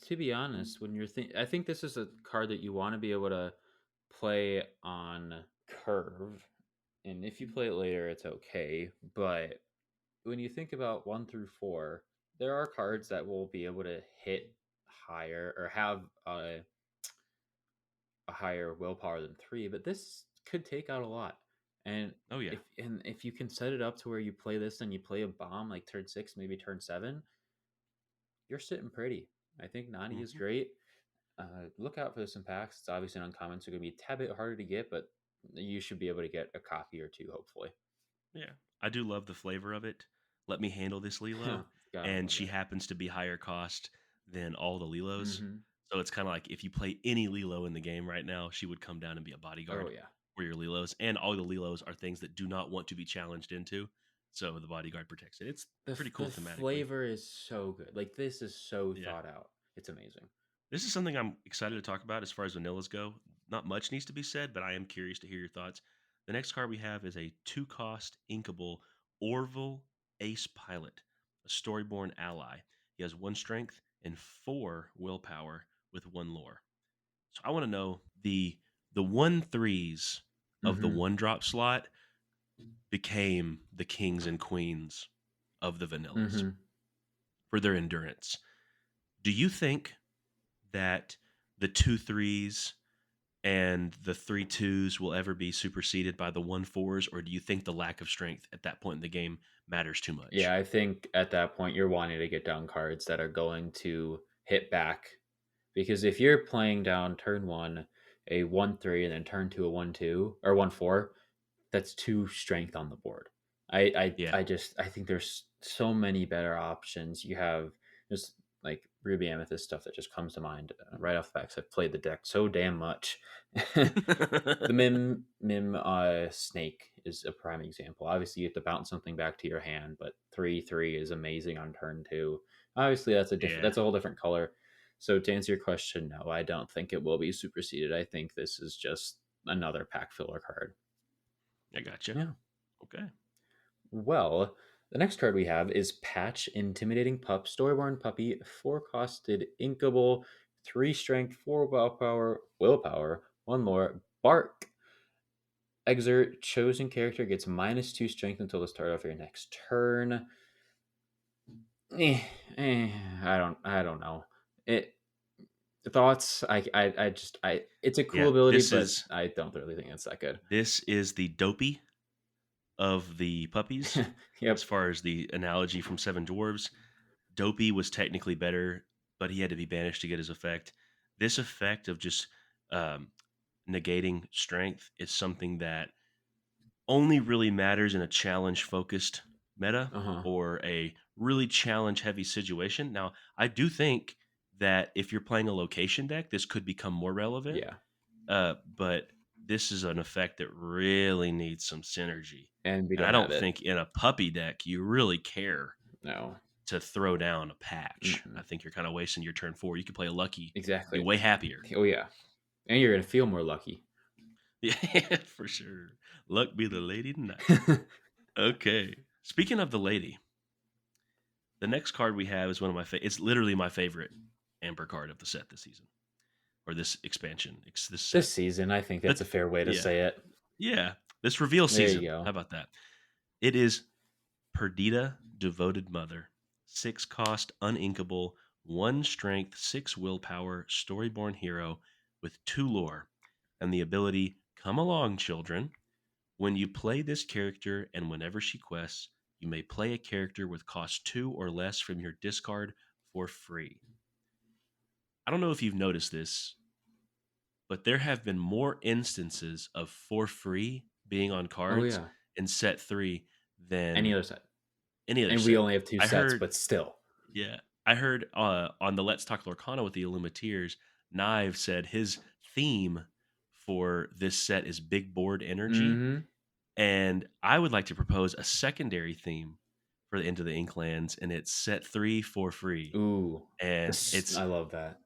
to be honest, when you're I think this is a card that you want to be able to play on curve, and if you play it later, it's okay. But when you think about 1 through 4, there are cards that will be able to hit higher or have a higher willpower than 3, but this could take out a lot. And Oh yeah. if you can set it up to where you play this and you play a bomb like turn 6, maybe turn 7, you're sitting pretty. I think Nani is hmm great. Look out for this in packs. It's obviously an uncommon, so it's gonna be a tad bit harder to get, but you should be able to get a copy or two, hopefully. Yeah. I do love the flavor of it. Let me handle this Lilo. Gotta And love she that. happens to be higher cost than all the Lilos. Hmm. So it's kind of like if you play any Lilo in the game right now, she would come down and be a Oh bodyguard yeah. for your Lilos. And all the Lilos are things that do not want to be challenged into. So the bodyguard protects it. It's pretty The cool thematically. flavor is so good. Like this is so Yeah. thought out. It's amazing. This is something I'm excited to talk about as far as vanillas go. Not much needs to be said, but I am curious to hear your thoughts. The next card we have is a 2 cost inkable Orville Ace Pilot, a storyborn ally. He has 1 strength and 4 willpower with 1 lore. So I want to know the 1/3s of the Hmm. 1 drop slot became the kings and queens of the vanillas Hmm. for their endurance. Do you think that the 2/3s and the 3/2s will ever be superseded by the 1/4s, or do you think the lack of strength at that point in the game matters too Yeah, much? I think at that point you're wanting to get down cards that are going to hit back. Because if you're playing down turn 1 a 1-3 and then turn 2 a 1-2 or 1-4, that's 2 strength on the board. Yeah. I think there's so many better options. You have just like Ruby Amethyst stuff that just comes to mind right off the bat. 'Cause I've played the deck so damn much. The Mim Snake is a prime example. Obviously, you have to bounce something back to your hand, but 3/3 is amazing on turn 2. Obviously, Yeah, that's a whole different color. So to answer your question, no, I don't think it will be superseded. I think this is just another pack filler card. I gotcha. Yeah. Okay. Well, the next card we have is Patch Intimidating Pup, Storyborn Puppy, 4 costed, inkable, 3 strength, 4 willpower, 1 lore, Bark. Exert chosen character gets -2 strength until the start of your next turn. Eh, I don't know. It thoughts. It's a cool Yeah, ability, but I don't really think it's that good. this is the dopey of the puppies as Yep. far as the analogy from Seven Dwarves. Dopey was technically better, but he had to be banished to get his effect. This effect of just um, negating strength is something that only really matters in a challenge focused meta Uh huh. or a really challenge heavy situation. Now, I do think that if you're playing a location deck, this could become more relevant, Yeah, but this is an effect that really needs some synergy. and we And I don't have don't it. think in a puppy deck you really care No. to throw down a patch. I Mm-mm. think you're kind of wasting your turn 4. You could play a lucky, be Exactly. way happier. Oh yeah, and you're gonna feel more lucky. Yeah, for sure. Luck be the lady tonight. Okay. Speaking of the lady, the next card we have is one of my it's literally my favorite Amber card of the set this season or this expansion. It's this This set. season, I think that's But a fair way to yeah, say it. yeah. This reveal There you season. How go. about that? It is Perdita, Devoted Mother, 6 cost, uninkable, 1 strength, 6 willpower, storyborn hero with 2 lore, and the ability Come Along, Children. When you play this character and whenever she quests, you may play a character with cost 2 or less from your discard for free. I don't know if you've noticed this. but there have been more instances of for free being on Oh, cards yeah. in set 3 Any than other set. any other And we set. only have 2 I sets, heard but still. yeah, I heard, on the Let's Talk Lorcana with the Illumineers, Knive said his theme for this set is big board energy, Mhm. and I would like to propose a secondary theme for the Into the Inklands, and it's set 3 for free, Ooh, and this it's I love that.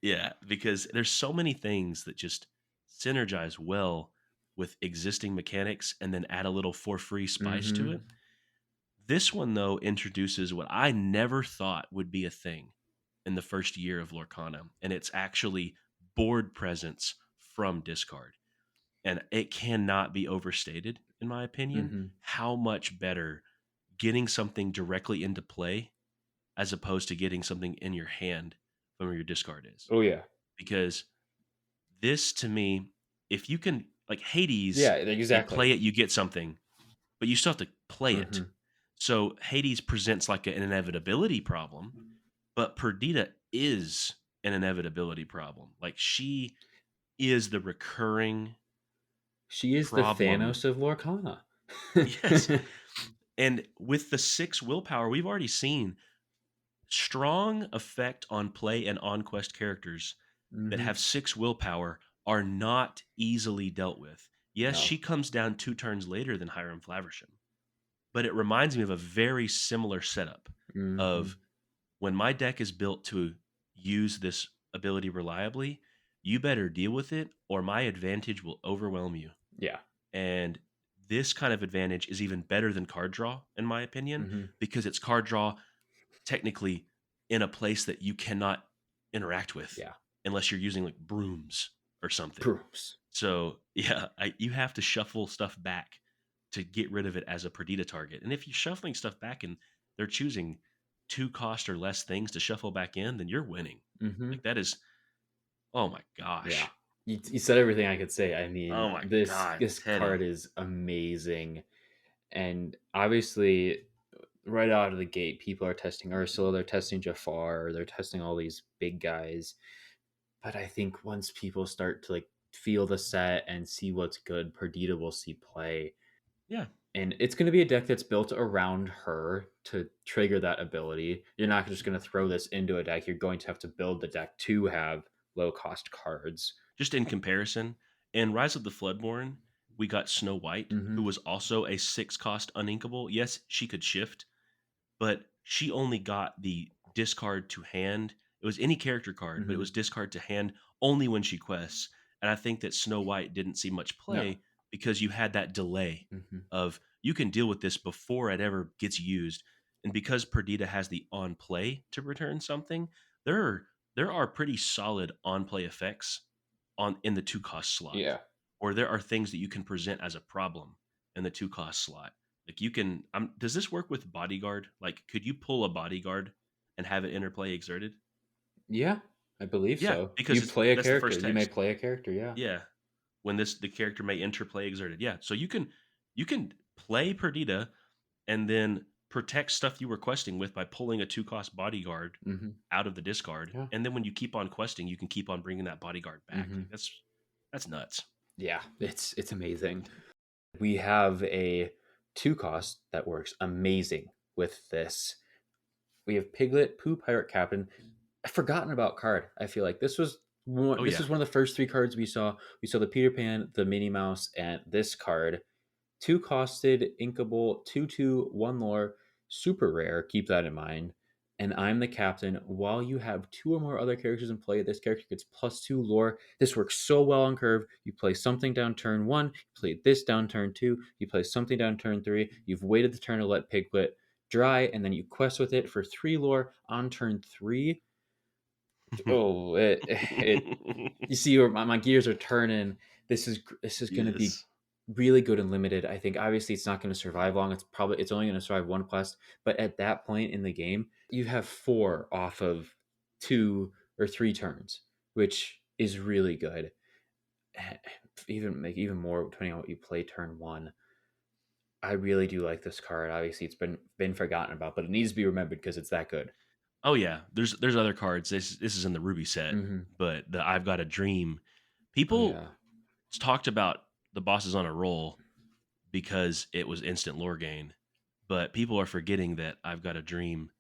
yeah, because there's so many things that just synergize well with existing mechanics and then add a little for free spice to Mhm. it. This one, though, introduces what I never thought would be a thing in the first year of Lorcana, and it's actually board presence from discard. And it cannot be overstated, in my opinion, Mhm. how much better getting something directly into play as opposed to getting something in your hand from where your discard is. Oh, yeah. Because this to me, if you can like Hades, Yeah, you exactly. play it, you get something, but you still have to play it. Mhm. So Hades presents like an inevitability problem, but Perdita is an inevitability problem. Like she is the recurring She is the problem. Thanos of Lorcana. Yes. And with the 6 willpower, we've already seen strong effect on play and on quest characters that Mhm. have 6 willpower are not easily dealt with. Yes, No. she comes down 2 turns later than Hiram Flaversham, but it reminds me of a very similar setup Mhm. of when my deck is built to use this ability reliably, you better deal with it or my advantage will overwhelm you. Yeah. And this kind of advantage is even better than card draw, in my opinion, Mhm. because it's card draw technically in a place that you cannot interact with Yeah. unless you're using like brooms or something. Brooms. So yeah, you have to shuffle stuff back to get rid of it as a Perdita target. And if you're shuffling stuff back and they're choosing 2 cost or less things to shuffle back in, then you're winning. Mhm. Like that is, oh my Yeah. gosh, You said everything I could say. I mean, oh my this god, this card Teddy. is amazing, and obviously, right out of the gate, people are testing Ursula, they're testing Jafar, they're testing all these big guys. But I think once people start to like feel the set and see what's good, Perdita will see play. Yeah, And it's going to be a deck that's built around her to trigger that ability. You're not just going to throw this into a deck. You're going to have to build the deck to have low cost cards. just in comparison, in Rise of the Floodborn, we got Snow White, who Hmm. was also a 6 cost uninkable. Yes, she could shift, but she only got the discard to hand. It was any character card, but it Hmm. was discard to hand only when she quests. And I think that Snow White didn't see much No. play because you had that delay Hmm. of you can deal with this before it ever gets used. And because Perdita has the on play to return something, there are there are pretty solid on play effects on in the 2 cost slot. Yeah. Or there are things that you can present as a problem in the 2 cost slot. Like you can does this work with Bodyguard? Like could you pull a Bodyguard and have it interplay exerted? Yeah. I believe Yeah, so. because You it's play a that's the character. first You may text. play a character. Yeah. Yeah. When this the character may interplay exerted. Yeah. So you can play Perdita and then protect stuff you were questing with by pulling a 2 cost Bodyguard Hmm. out of the discard. Yeah. And then when you keep on questing, you can keep on bringing that Bodyguard back. Hmm. Like that's nuts. Yeah. It's amazing. We have a 2 cost that works amazing with this. We have Piglet, Pooh Pirate Captain. I've forgotten about card. I feel like this was Oh this yeah. is one of the first 3 cards we saw. We saw the Peter Pan, the Minnie Mouse, and this card. 2 costed, inkable, 2/2, one lore, super rare. Keep that in mind. And I'm the captain. While you have 2 or more other characters in play, this character gets +2 lore. This works so well on curve. You play something down turn 1, you play this down turn 2, you play something down turn 3. You've waited the turn to let Piglet dry, and then you quest with it for 3 lore on turn 3. Oh, it you see where my gears are turning. This is going to be Yes. really good and limited. I think obviously it's not going to survive long. It's only going to survive 1 quest, but at that point in the game, you have 4 off of 2 or 3 turns, which is really good. Even more depending on what you play turn 1. I really do like this card. Obviously, it's been forgotten about, but it needs to be remembered because it's that good. Oh yeah. There's other cards. This is in the Ruby set, Hmm. but the I've Got a Dream Oh People yeah. talked about the bosses on a roll because it was instant lore gain, but people are forgetting that I've Got a Dream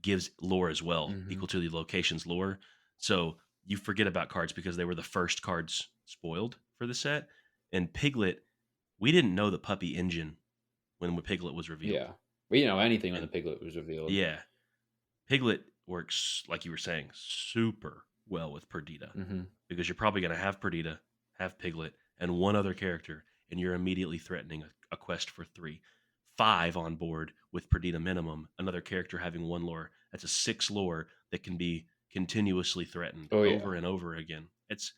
gives lore as well, Hmm. equal to the location's lore. So you forget about cards because they were the first cards spoiled for the set. And Piglet, we didn't know the puppy engine when Piglet was revealed. Yeah. But anything when the And piglet was revealed. yeah, Piglet works, like you were saying, super well with Perdita Hmm. because you're probably going to have Perdita, have Piglet, and one other character, and you're immediately threatening a quest for three. Five on board with Perdita minimum, another character having one lore. That's a six lore that can be continuously threatened Oh yeah. over and over again. It's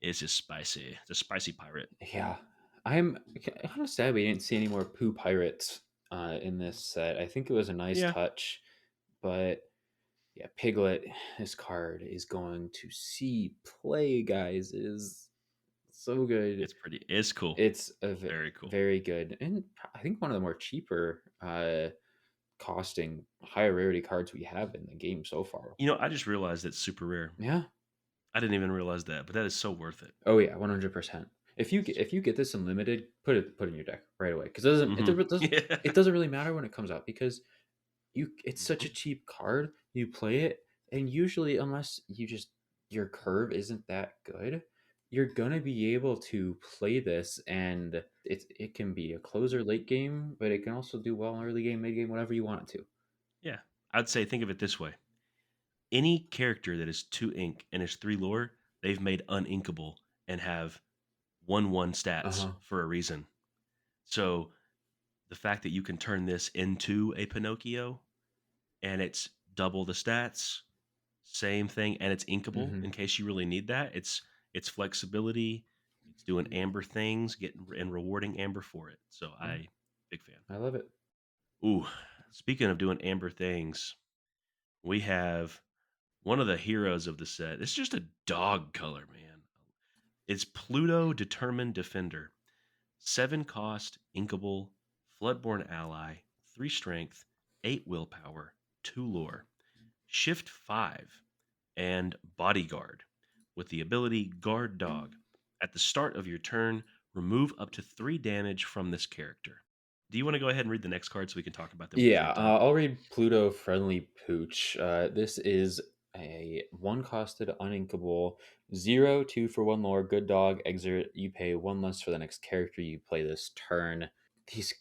just spicy. It's a spicy pirate. Yeah. I'm kind of sad we didn't see any more poo pirates in this set. I think it was a nice Yeah, touch, but yeah, Piglet, this card is going to see play, guys. It is so good. it's cool. It's Very cool. very good, and I think one of the more cheaper costing higher rarity cards we have in the game so far. I just realized it's super rare. Yeah. I didn't even realize that, but that is so worth it. Oh yeah, 100%. If you get this unlimited, put in your deck right away because Hmm. Yeah. it doesn't really matter when it comes out because it's such a Mhm. cheap card. You play it, and usually, unless your curve isn't that good, you're gonna be able to play this, and it can be a closer late game, but it can also do well in early game, mid game, whatever you want it to. Yeah. I'd say think of it this way. Any character that is 2 ink and is 3 lore, they've made uninkable and have 1/1 Uh stats huh. for a reason. So the fact that you can turn this into a Pinocchio and it's double the stats, same thing, and it's inkable Mm-hmm. in case you really need that. It's flexibility, it's doing amber things, getting and rewarding amber for it. So Yeah, I big fan. I love it. Ooh, speaking of doing amber things, we have one of the heroes of the set. It's just a dog color, man. It's Pluto Determined Defender. 7 cost, inkable, Floodborn ally, 3 strength, 8 willpower, 2 lore, shift 5, and bodyguard with the ability Guard Dog. At the start of your turn, remove up to 3 damage from this character. Do you want to go ahead and read the next card so we can talk about them at the Yeah, same time? I'll read Pluto Friendly Pooch. This is a one costed uninkable 0 2 for one lore. Good dog. Exert. You pay one less for the next character you play this turn. These,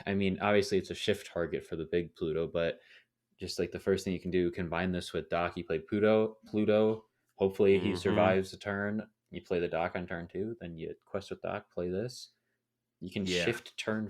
I mean, obviously it's a shift target for the big Pluto, but just like the first thing you can do, combine this with Doc. You play Pluto. Pluto. Hopefully he Mm-hmm. survives the turn. You play the Doc on turn two. Then you quest with Doc. Play this. You can Yeah. shift turn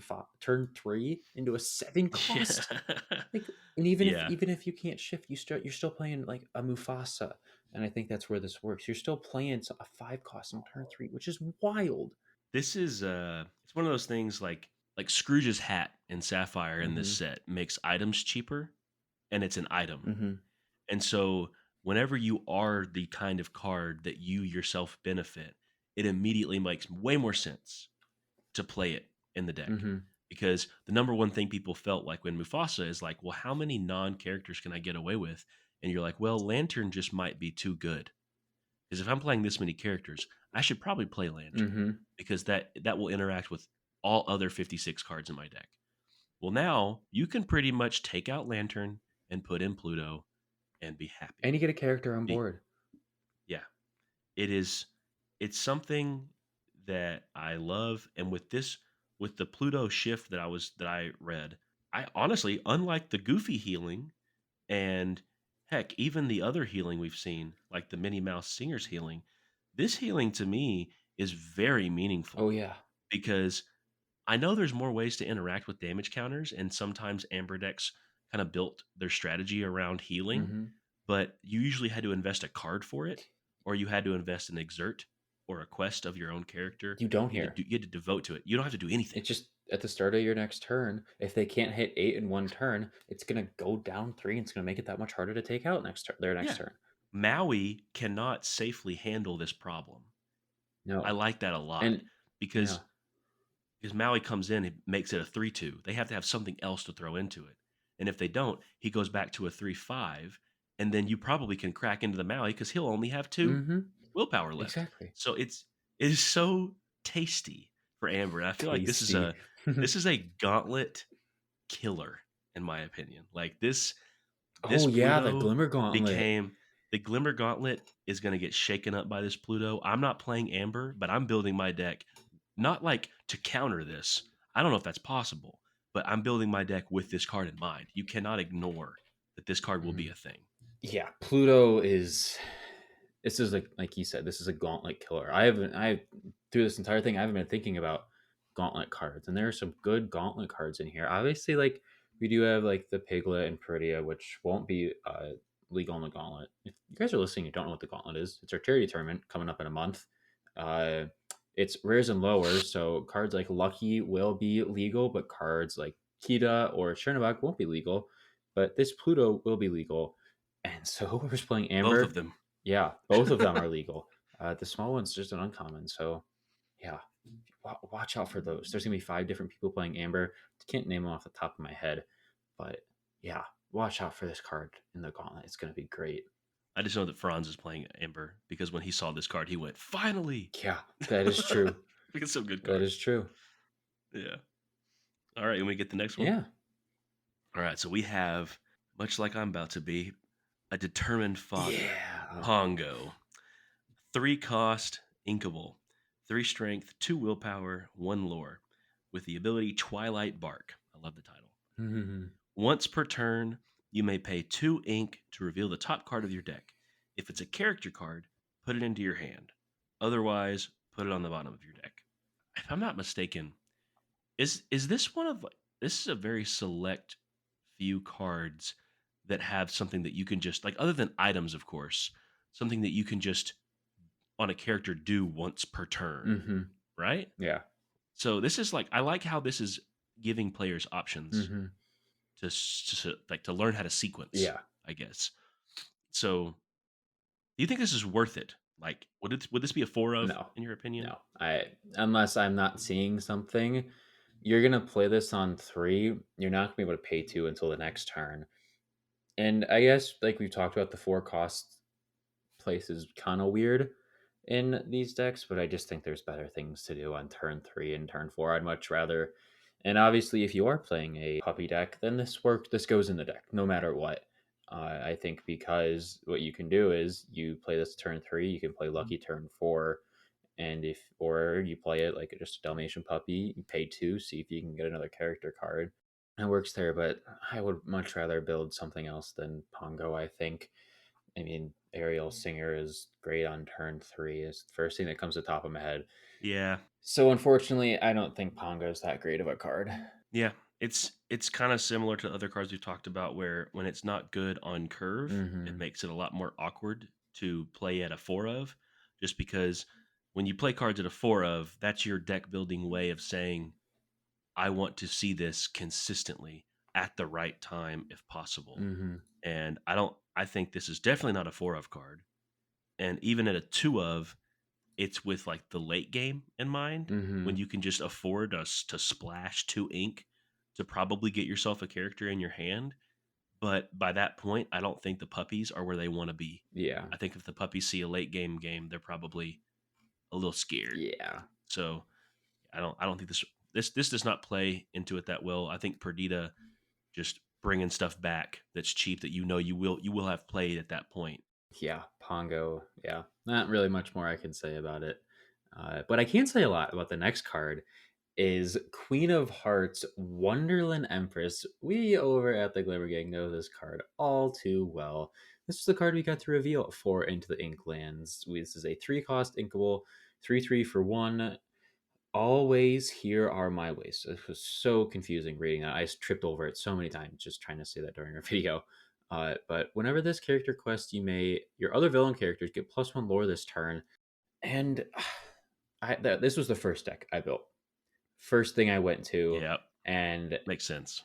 three into a seven cost. Yeah. Like, and even if Yeah. you can't shift, you're still playing like a Mufasa, and I think that's where this works. You're still playing a five cost on turn three, which is wild. This is it's one of those things like Scrooge's hat in Sapphire in this Mm-hmm. set makes items cheaper and it's an item. Mm-hmm. And so whenever you are the kind of card that you yourself benefit, it immediately makes way more sense to play it in the deck. Mm-hmm. Because the number one thing people felt like when Mufasa is like, well, how many non-characters can I get away with? And you're like, well, Lantern just might be too good. Because if I'm playing this many characters, I should probably play Lantern Mm-hmm. because that will interact with all other 56 cards in my deck. Well, now you can pretty much take out Lantern and put in Pluto and be happy. And you get a character on Be, board. yeah, it is. It's something that I love, and with the Pluto shift that I read, I honestly, unlike the Goofy healing, and heck, even the other healing we've seen, like the Minnie Mouse Singer's healing, this healing to me is very Oh meaningful yeah. because I know there's more ways to interact with damage counters, and sometimes Amber decks kind of built their strategy around healing, Mm-hmm. but you usually had to invest a card for it, or you had to invest an exert or a quest of your own character. You don't hear. You had to devote to it. You don't have to do anything. It's just at the start of your next turn. If they can't hit eight in one turn, it's gonna go down three, and it's gonna make it that much harder to take out their next Yeah. turn. Maui cannot safely handle this problem. I No, like that a lot and because yeah. Maui comes in and makes it a 3-2. They have to have something else to throw into it. And if they don't, he goes back to a 3-5, and then you probably can crack into the Maui because he'll only have 2 Mm-hmm. willpower left. Exactly. So is so tasty for Amber. And I feel like Tasty. this is a gauntlet killer in my opinion. Like this Oh yeah, the Pluto Glimmer Gauntlet. became the Glimmer Gauntlet is going to get shaken up by this Pluto. I'm not playing Amber, but I'm building my deck not like to counter this. I don't know if that's possible, but I'm building my deck with this card in mind. You cannot ignore that this card will be Mhm. a thing. Yeah, Pluto is. This is like you said. This is a gauntlet killer. I through this entire thing, I haven't been thinking about gauntlet cards, and there are some good gauntlet cards in here. Obviously, like we do have like the Piglet and Peridia, which won't be legal in the gauntlet. If you guys are listening, you don't know what the gauntlet is. It's our charity tournament coming up in a month. Uh, it's rares and lowers, so cards like Lucky will be legal, but cards like Kita or Chernabog won't be legal. But this Pluto will be legal, and so whoever's playing Both of Amber, them. yeah, both of them are legal. The small one's just an uncommon, so yeah, watch out for those. There's gonna be 5 different people playing Amber. Can't name them off the top of my head, but yeah, watch out for this card in the gauntlet. It's gonna be great. I just know that Franz is playing Amber because when he saw this card, he went, "Finally!" Yeah, that is true. Because some good That cards. is true. Yeah. All right, and we get the next one. Yeah. All right, so we have, much like I'm about to be, a determined father, Yeah. Hongo. 3 cost, inkable. 3 strength, 2 willpower, 1 lore. With the ability Twilight Bark. I love the title. Mhm. Once per turn, you may pay 2 ink to reveal the top card of your deck. If it's a character card, put it into your hand. Otherwise, put it on the bottom of your deck. If I'm not mistaken, is this one of this is a very select few cards that have something that you can just like other than items, of course, something that you can just on a character do once per turn, Mhm. right? Yeah. So this is like I like how this is giving players options Mhm. like to learn how to sequence, Yeah. I guess. So, do you think this is worth it? Like, would this be a 4 of No. in your opinion? No. I unless I'm not seeing something, you're gonna play this on 3. You're not gonna be able to pay 2 until the next turn. And I guess like we've talked about, the 4 cost place is kind of weird in these decks, but I just think there's better things to do on turn 3 and turn 4. I'd much rather. And obviously, if you are playing a puppy deck, then this goes in the deck no matter what. I think because what you can do is you play this turn 3, you can play Lucky turn 4, and if or you play it like just a Dalmatian puppy, you pay 2, see if you can get another character card. It works there, but I would much rather build something else than Pongo. I mean, Ariel Singer is great on turn 3. Is the first thing that comes to the top of my head. Yeah, So unfortunately, I don't think Pongo is that great of a card. yeah. It's kind of similar to other cards we've talked about, where when it's not good on curve, it Mm-hmm. makes it a lot more awkward to play at a 4 of, just because when you play cards at a 4 of, that's your deck building way of saying I want to see this consistently at the right time if possible. Mm-hmm. And I think this is definitely not a 4 of card. And even at a 2 of, it's with like the late game in mind when Mm-hmm. you can just afford us to splash 2 ink to probably get yourself a character in your hand. But by that point, I don't think the puppies are where they want to be. Yeah. I think if the puppies see a late game, they're probably a little scared. Yeah. So I don't think this does not play into it that well. I think Perdita just bringing stuff back that's cheap that you will have played at that point. Yeah. Pongo. Yeah. Not really much more I can say about it. But I can say a lot about the next card. Is Queen of Hearts Wonderland Empress. We over at the Glimmer Gang know this card all too well. This is the card we got to reveal for Into the Inklands. This is a 3 cost inkable, 3/3 for 1. Always here are my ways. It was so confusing reading that. I just tripped over it so many times just trying to say that during our video. But whenever this character quest, your other villain characters get +1 lore this turn. And this was the first deck I built. First thing I went to, Yeah, and makes sense.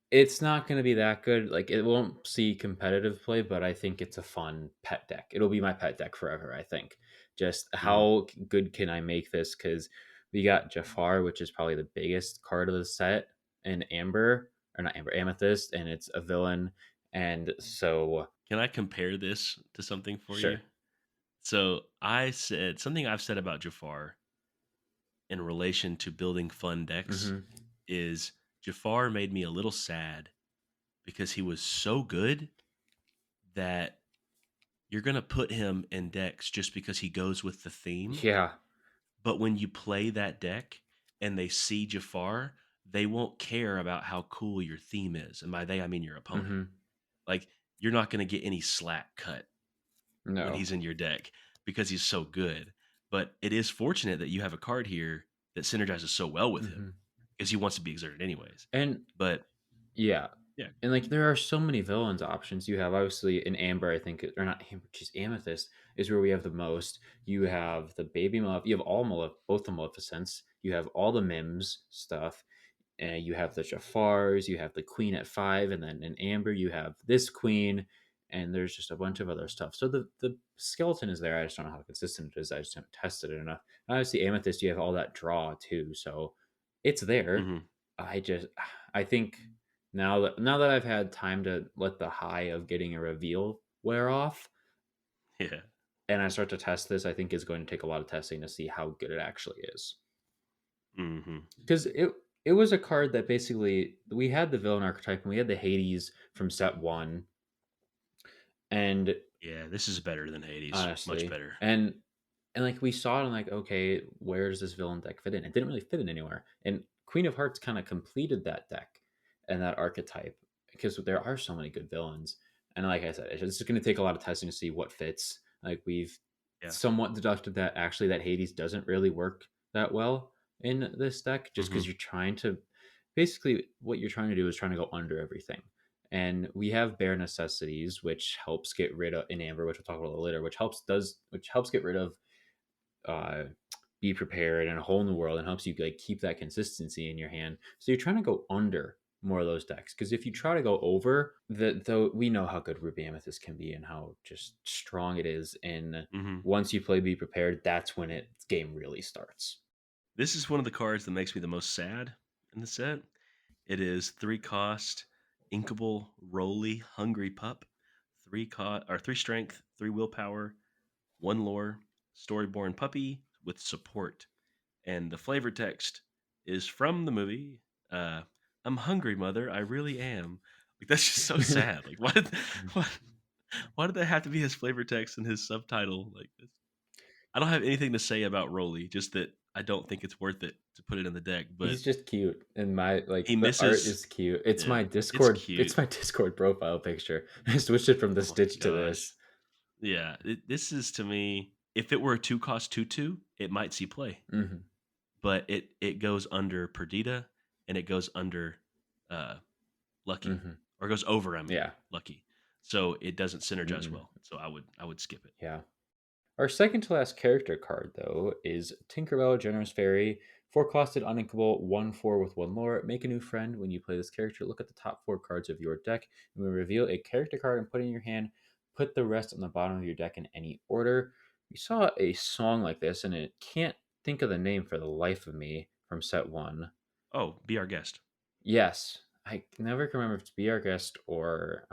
it's not going to be that good. Like it won't see competitive play, but I think it's a fun pet deck. It'll be my pet deck forever. I think. Just Mhm. how good can I make this? Because we got Jafar, which is probably the biggest card of the set, and Amber or not Amber, Amethyst, and it's a villain. And so Can I compare this to something for you? sure, So I said something I've said about Jafar in relation to building fun decks Hmm. is Jafar made me a little sad because he was so good that you're going to put him in decks just because he goes with the theme. Yeah. But when you play that deck and they see Jafar, they won't care about how cool your theme is. And by they, I mean your opponent. Hmm. Like, you're not going to get any slack cut when No. he's in your deck because he's so good. But it is fortunate that you have a card here that synergizes so well with him Hmm. because he wants to be exerted anyways. And But yeah. yeah. And like there are so many villains options you have. Obviously, in Amber, I think, or not Amber, just Amethyst is where we have the most. You have the baby Malef. You have both the Maleficents. You have all the Mims stuff. And you have the Jafars. You have the Queen at 5, and then in Amber you have this Queen, and there's just a bunch of other stuff. So the skeleton is there. I just don't know how consistent it is. I just haven't tested it enough. Obviously, Amethyst, you have all that draw too, so it's there. Hmm. I just I think now that I've had time to let the high of getting a reveal wear off, Yeah. and I start to test this, I think it's going to take a lot of testing to see how good it actually is. Hmm. Because it was a card that basically we had the villain archetype and we had the Hades from set one, and Yeah. This is better than Hades. Much honestly, better. and like we saw it and like, okay, where does this villain deck fit in? It didn't really fit in anywhere. And Queen of Hearts kind of completed that deck and that archetype because there are so many good villains. And like I said, it's just going to take a lot of testing to see what fits. Like we've Yeah. somewhat deducted that actually that Hades doesn't really work that well in this deck, just Hmm. because you're trying to basically what you're trying to do is trying to go under everything. And we have bare necessities, which helps get rid of in Amber, which we'll talk about later, which helps get rid of uh, be prepared and a whole new world and helps you like keep that consistency in your hand. So you're trying to go under more of those decks because if you try to go over though we know how good Ruby Amethyst can be and how just strong it is. And Hmm. once you play Be Prepared, that's when its game really starts. This is one of the cards that makes me the most sad in the set. It is 3 cost, inkable, roly, hungry pup, 3 strength, 3 willpower, 1 lore, storyborn puppy with support. And the flavor text is from the movie. Uh, I'm hungry, mother. I really am. Like, that's just so sad. Like, why, why did that have to be his flavor text and his subtitle? Like, I don't have anything to say about Roly, just that I don't think it's worth it to put it in the deck. But He's just cute, and my he like the art misses. is cute. It's Yeah, my it's Discord. cute. It's my Discord profile picture. I switched it from the Oh my Stitch to gosh. this. Yeah, this is to me. If it were a 2 cost 2/2, it might see play, Hmm. but it goes under Perdita and it goes under uh, Lucky, Hmm. or goes over. I mean Yeah. Lucky, so it doesn't synergize Mm-mm. well. So I would skip it. Yeah. Our second to last character card, though, is Tinkerbell, Generous Fairy. 4 costed, uninkable, 1/4 with 1 lore. Make a new friend when you play this character. Look at the top 4 cards of your deck. And we reveal a character card and put it in your hand. Put the rest on the bottom of your deck in any order. We saw a song like this, and it can't think of the name for the life of me from set one. Oh, be our guest. Yes, I never can remember if it's Be Our Guest or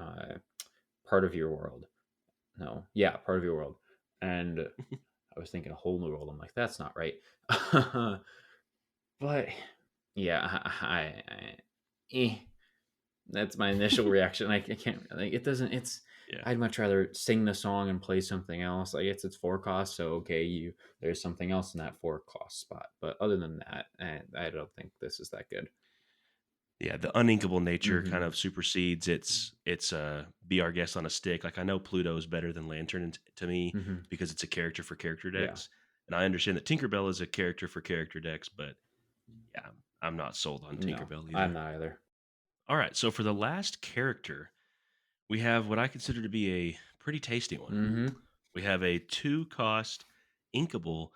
Part of Your World. No, yeah, Part of Your World. And I was thinking a whole new world. I'm like, that's not right. But yeah, eh, that's my initial reaction. I can't like it doesn't. It's Yeah. I'd much rather sing the song and play something else. Like it's 4 cost, so okay, there's something else in that 4 cost spot. But other than that, I don't think this is that good. Yeah, the uninkable nature kind Mm-hmm. of supersedes its be our guest on a stick. Like, I know Pluto is better than Lantern to me Mm-hmm. because it's a character for character Yeah. decks, and I understand that Tinkerbell is a character for character decks, but yeah, I'm not sold on No, Tinkerbell I'm either. not either. All right, so for the last character, we have what I consider to be a pretty tasty one. Mm-hmm. We have a 2 cost inkable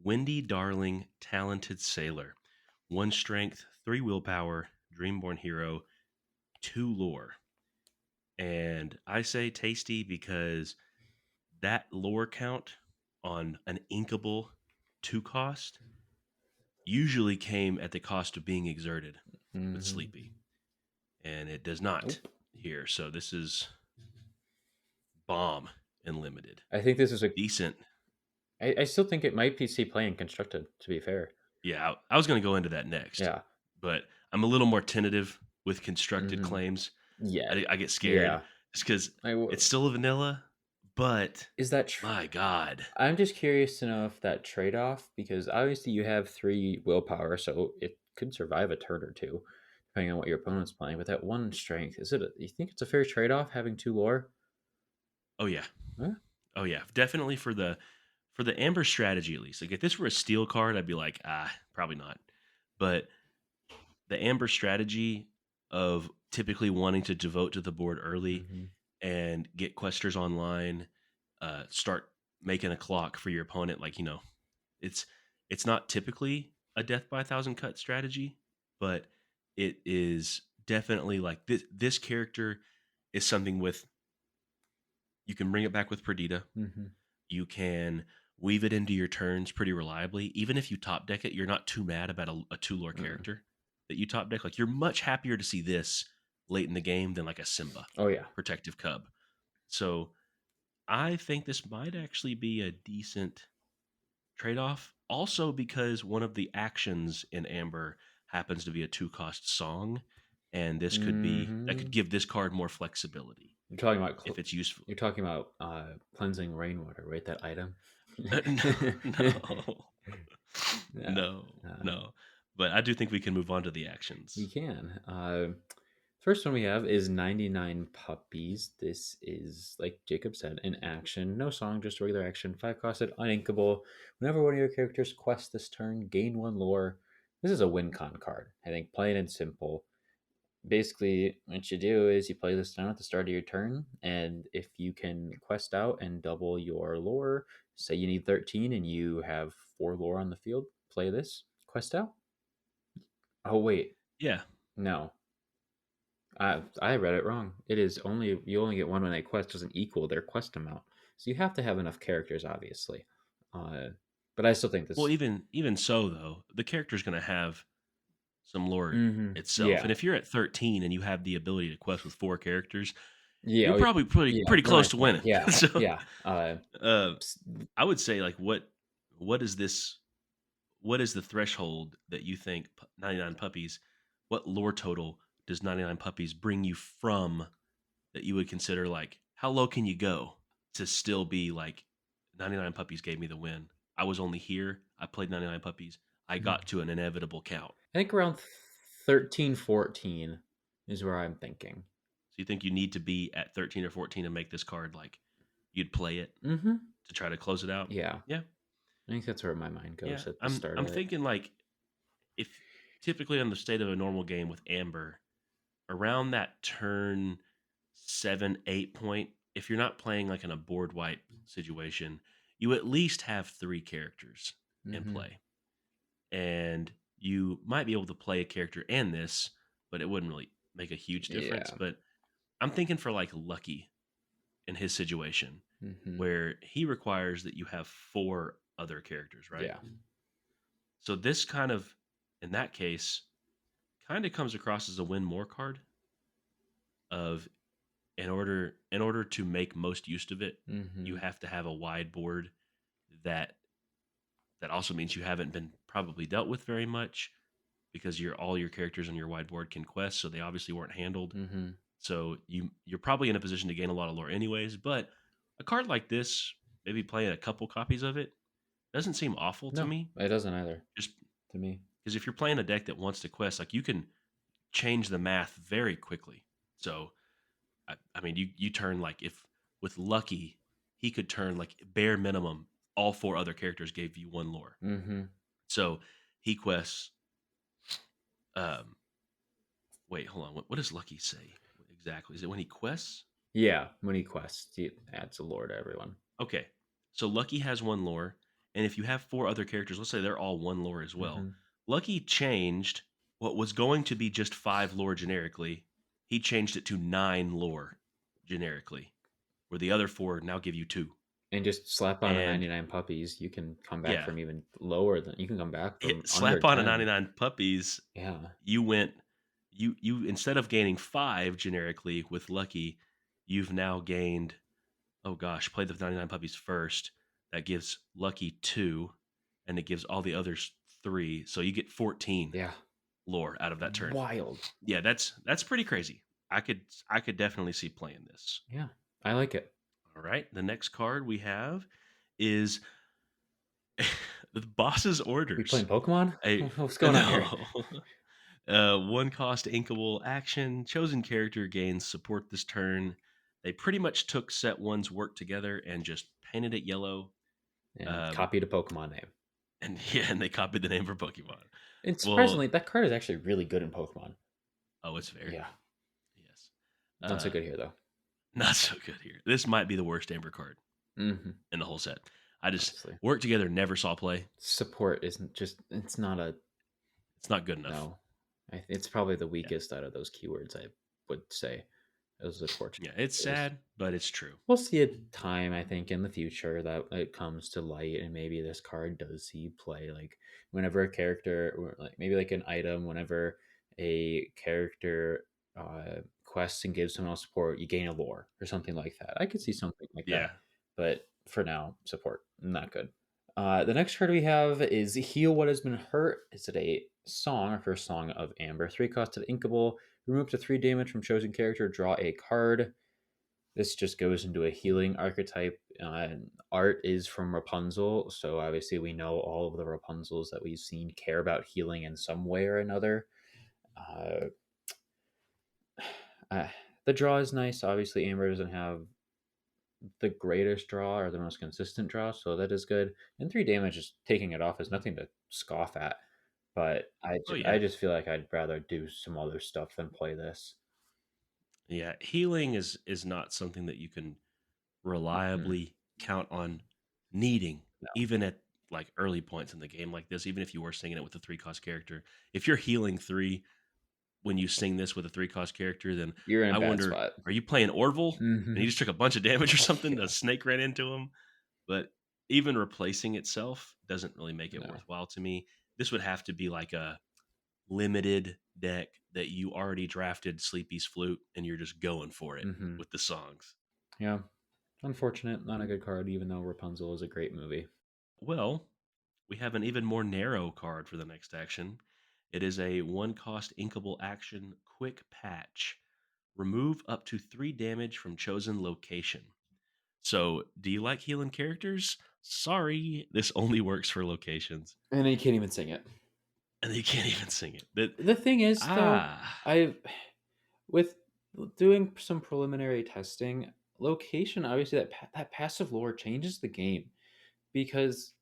windy darling talented sailor, 1 strength, 3 willpower, dreamborn hero, 2 lore. And I say tasty because that lore count on an inkable 2 cost usually came at the cost of being exerted with Mm-hmm. Sleepy, and it does not Nope. here. So this is bomb and limited. I think this is a Decent. I still think it might be see playing constructed, to be fair. Yeah, I was going to go into that next, Yeah. but I'm a little more tentative with constructed Mhm. claims. Yeah. I get scared Yeah. just because I it's w still a vanilla, but Is that true? my God. I'm just curious to know if that trade-off, because obviously you have 3 willpower, so it could survive a turn or 2, depending on what your opponent's playing, but that 1 strength, you think it's a fair trade-off having 2 lore? Oh yeah, Huh? oh yeah, definitely for the amber strategy at least. Like if this were a steel card, I'd be like, probably not. But the amber strategy of typically wanting to devote to the board early Mhm. and get questers online, start making a clock for your opponent. Like it's it's not typically a death by a thousand cut strategy, but it is definitely like this character is something with you can bring it back with Perdita. Mhm. You can weave it into your turns pretty reliably. Even if you top deck it, you're not too mad about a two lore Mm. character that you top deck. Like you're much happier to see this late in the game than like a Simba, Oh, yeah. protective cub. So I think this might actually be a decent trade off. Also, because one of the actions in Amber happens to be a 2-cost song, and this could be that could Mhm. give this card more flexibility You're talking about if it's useful. you're talking about, cleansing rainwater, right? That item? No, no, Yeah. no, Uh, no. But I do think we can move on to the we actions. can. First one we have is 99 Puppies. This is, like Jacob said, an action. No song, just regular action. 5 costed, uninkable. Whenever one of your characters quests this turn, gain 1 lore. This is a win con card. I think plain and simple. Basically, what you do is you play this down at the start of your turn, and if you can quest out and double your lore, say you need 13 and you have 4 lore on the field, play this, quest out. Oh, wait. Yeah. No. I read it wrong. It is only you only get one when a quest doesn't equal their quest amount. So you have to have enough characters, obviously. Uh, but I still think Well, this. even so though, the character's going to have some lore itself. And Yeah, if you're at 13 and you have the ability to quest with 4 characters, yeah, you're oh, yeah, probably yeah. pretty We're close not to playing. winning. Yeah, So yeah. uh, Ps- I would say like what is this? What is the threshold that you think 99 puppies? What lore total does 99 puppies bring you from that you would consider like how low can you go to still be like 99 puppies gave me the win? I was only here. I played 99 puppies. I got to an inevitable count. I think around 13, 14 is where I'm thinking. So you think you need to be at 13 or 14 to make this card like you'd play it Mm-hmm. to try to close it out? Yeah, Yeah. I think that's where my mind Yeah. goes at the I'm start I'm of it. thinking like if typically on the state of a normal game with Amber, around that turn 7, 8 point, if you're not playing like in a board wipe situation, you at least have 3 characters in Mm-hmm. play. And you might be able to play a character and this, but it wouldn't really make a huge difference. Yeah. But I'm thinking for like Lucky in his situation, Mm-hmm. where he requires that you have 4 other characters, right? Yeah. So this kind of, in that case, kind of comes across as a win more card of in order to make most use of it, you Mm-hmm. have to have a wide board that that also means you haven't been probably dealt with very much because all your characters on your wide board can quest, so they obviously weren't handled. Mm-hmm. So you're probably in a position to gain a lot of lore anyways, but a card like this, maybe playing a couple copies of it, doesn't seem awful to No, me. it doesn't either Just to me. because if you're playing a deck that wants to quest, like you can change the math very quickly. So I mean, you turn like if with Lucky, he could turn like bare minimum. All 4 other characters gave you 1 lore. Mm-hmm. So he quests. Um, wait, hold on. What does Lucky say exactly? Is it when he quests? Yeah, when he quests, he adds a lore to everyone. Okay, so Lucky has 1 lore, and if you have 4 other characters, let's say they're all 1 lore as well. Mm-hmm. Lucky changed what was going to be just 5 lore generically. He changed it to 9 lore generically, where the other 4 now give you 2. And just slap on a And 99 puppies, you can come back yeah, from even lower than you can come back from under slap on a 10. 99 puppies. Yeah. You went you instead of gaining 5 generically with Lucky, you've now gained, oh gosh, play the 99 puppies first. that gives Lucky 2, and it gives all the others 3. So you get 14 Yeah. lore out of that turn. Wild. Yeah, that's pretty crazy. I could definitely see playing this. Yeah. I like it. All right. The next card we have is the boss's We orders. playing Pokemon? A What's going on here? no. One cost inkable action. Chosen character gains support this turn. They pretty much took set one's work together and just painted it yellow. And Um, copied a Pokemon name. and yeah, and they copied the name for Pokemon. And Well, surprisingly, that card is actually really good in Pokemon. oh, it's very Yeah. yes. Not so Uh, good here, though. not so good here. This might be the worst Amber card Hmm. in the whole set. I just Honestly. worked together, never saw play. Support isn't just, it's not a, It's not good enough. no. It's probably the Yeah, weakest out of those keywords, I would say. Those unfortunate yeah, it's is. sad, but it's true. We'll see a time, I think, in the future that it comes to light, and maybe this card does see play. Like whenever a character, or like maybe like an item, whenever a character quests and gives someone else support, you gain a lore or something like that. I could see something like Yeah. that, but for now, support not good. The next card we have is Heal What Has Been Hurt. It's a song, our first song of Amber. 3 costed inkable. Remove up to 3 damage from chosen character. Draw a card. This just goes into a healing archetype. Art is from Rapunzel, so obviously we know all of the Rapunzels that we've seen care about healing in some way or another. Uh, uh, the draw is nice. Obviously, Amber doesn't have the greatest draw or the most consistent draw, so that is good. And 3 damage is taking it off is nothing to scoff at. But Oh I yeah. just feel like I'd rather do some other stuff than play this. Yeah. Healing is not something that you can Mm-mm. reliably count on needing, No, even at like early points in the game like this, even if you were singing it with a 3 cost character. If you're healing 3 when you sing this with a 3 cost character, then you're in a I bad wonder, spot. are you playing Orville and Hmm. you just took a bunch of damage or something? A Yeah, snake ran into him. But even replacing itself doesn't really make it no. worthwhile to me. This would have to be like a limited deck that you already drafted Sleepy's Flute and you're just going for it Hmm. with the songs. Yeah, unfortunate. Not a good card, even though Rapunzel is a great movie. Well, we have an even more narrow card for the next action. It is a 1 cost inkable action quick patch. Remove up to 3 damage from chosen location. So, do you like healing characters? Sorry, this only works for locations. And you can't even sing it. And you can't even sing it. That The thing is, though, ah, I've with doing some preliminary testing, location obviously that passive lore changes the game because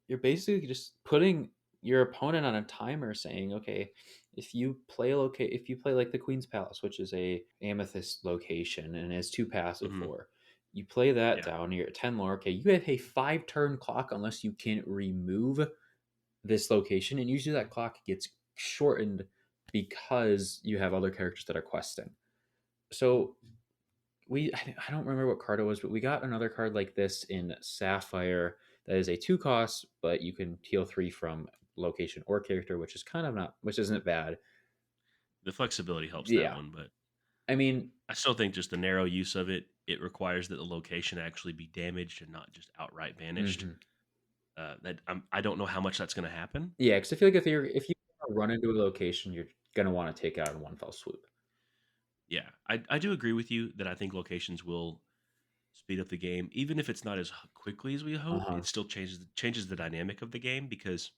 you're basically just putting your opponent on a timer saying, okay, if you play like the Queen's Palace, which is a amethyst location and has 2 passive mhm, lore, you play that yeah, down, you're at 10 lore, okay, you have a 5 turn clock unless you can remove this location, and usually that clock gets shortened because you have other characters that are questing. So I don't remember what card it was, but we got another card like this in Sapphire that is a 2 cost, but you can heal 3 from location or character, which is kind of not, which isn't bad. the flexibility helps that Yeah, one, but I mean, I still think just the narrow use of it, it requires that the location actually be damaged and not just outright banished. mhm. I don't know how much that's going to happen. Yeah, because I feel like if you run into a location, you're gonna want to take it out in one fell swoop. Yeah, I do agree with you that I think locations will speed up the game, even if it's not as quickly as we Uh hope. huh. It still changes the dynamic of the game because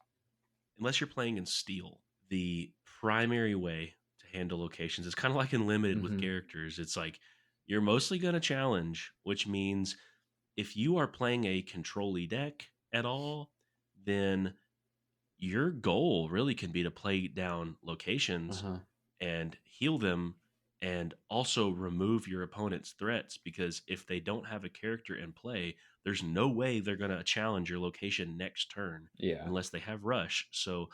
unless you're playing in steel, the primary way to handle locations is kind of like in limited with Hmm. characters. It's like you're mostly going to challenge, which means if you are playing a control deck at all, then your goal really can be to play down Uh locations huh. and heal them and also remove your opponent's threats because if they don't have a character in play, there's no way they're going to challenge your location next turn Yeah. unless they have rush. So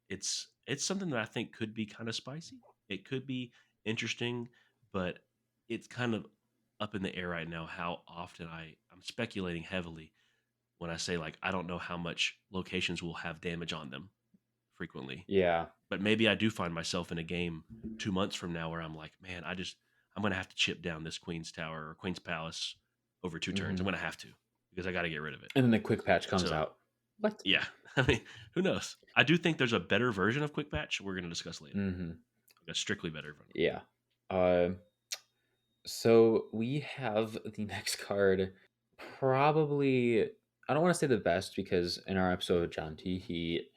it's something that I think could be kind of spicy. It could be interesting, but it's kind of up in the air right now how often I'm speculating heavily when I say like I don't know how much locations will have damage on them frequently. Yeah. But maybe I do find myself in a game 2 months from now where I'm like, man, I'm gonna have to chip down this Queen's Tower or Queen's Palace over 2 turns. I'm Hmm. gonna have to because I got to get rid of it. And then the quick patch comes So out. What? yeah, I mean, who knows? I do think there's a better version of Quick Patch we're going to discuss later. Mm-hmm. Like a strictly better one. Yeah. Uh, so we have the next card. Probably, I don't want to say the best because in our episode with John T, he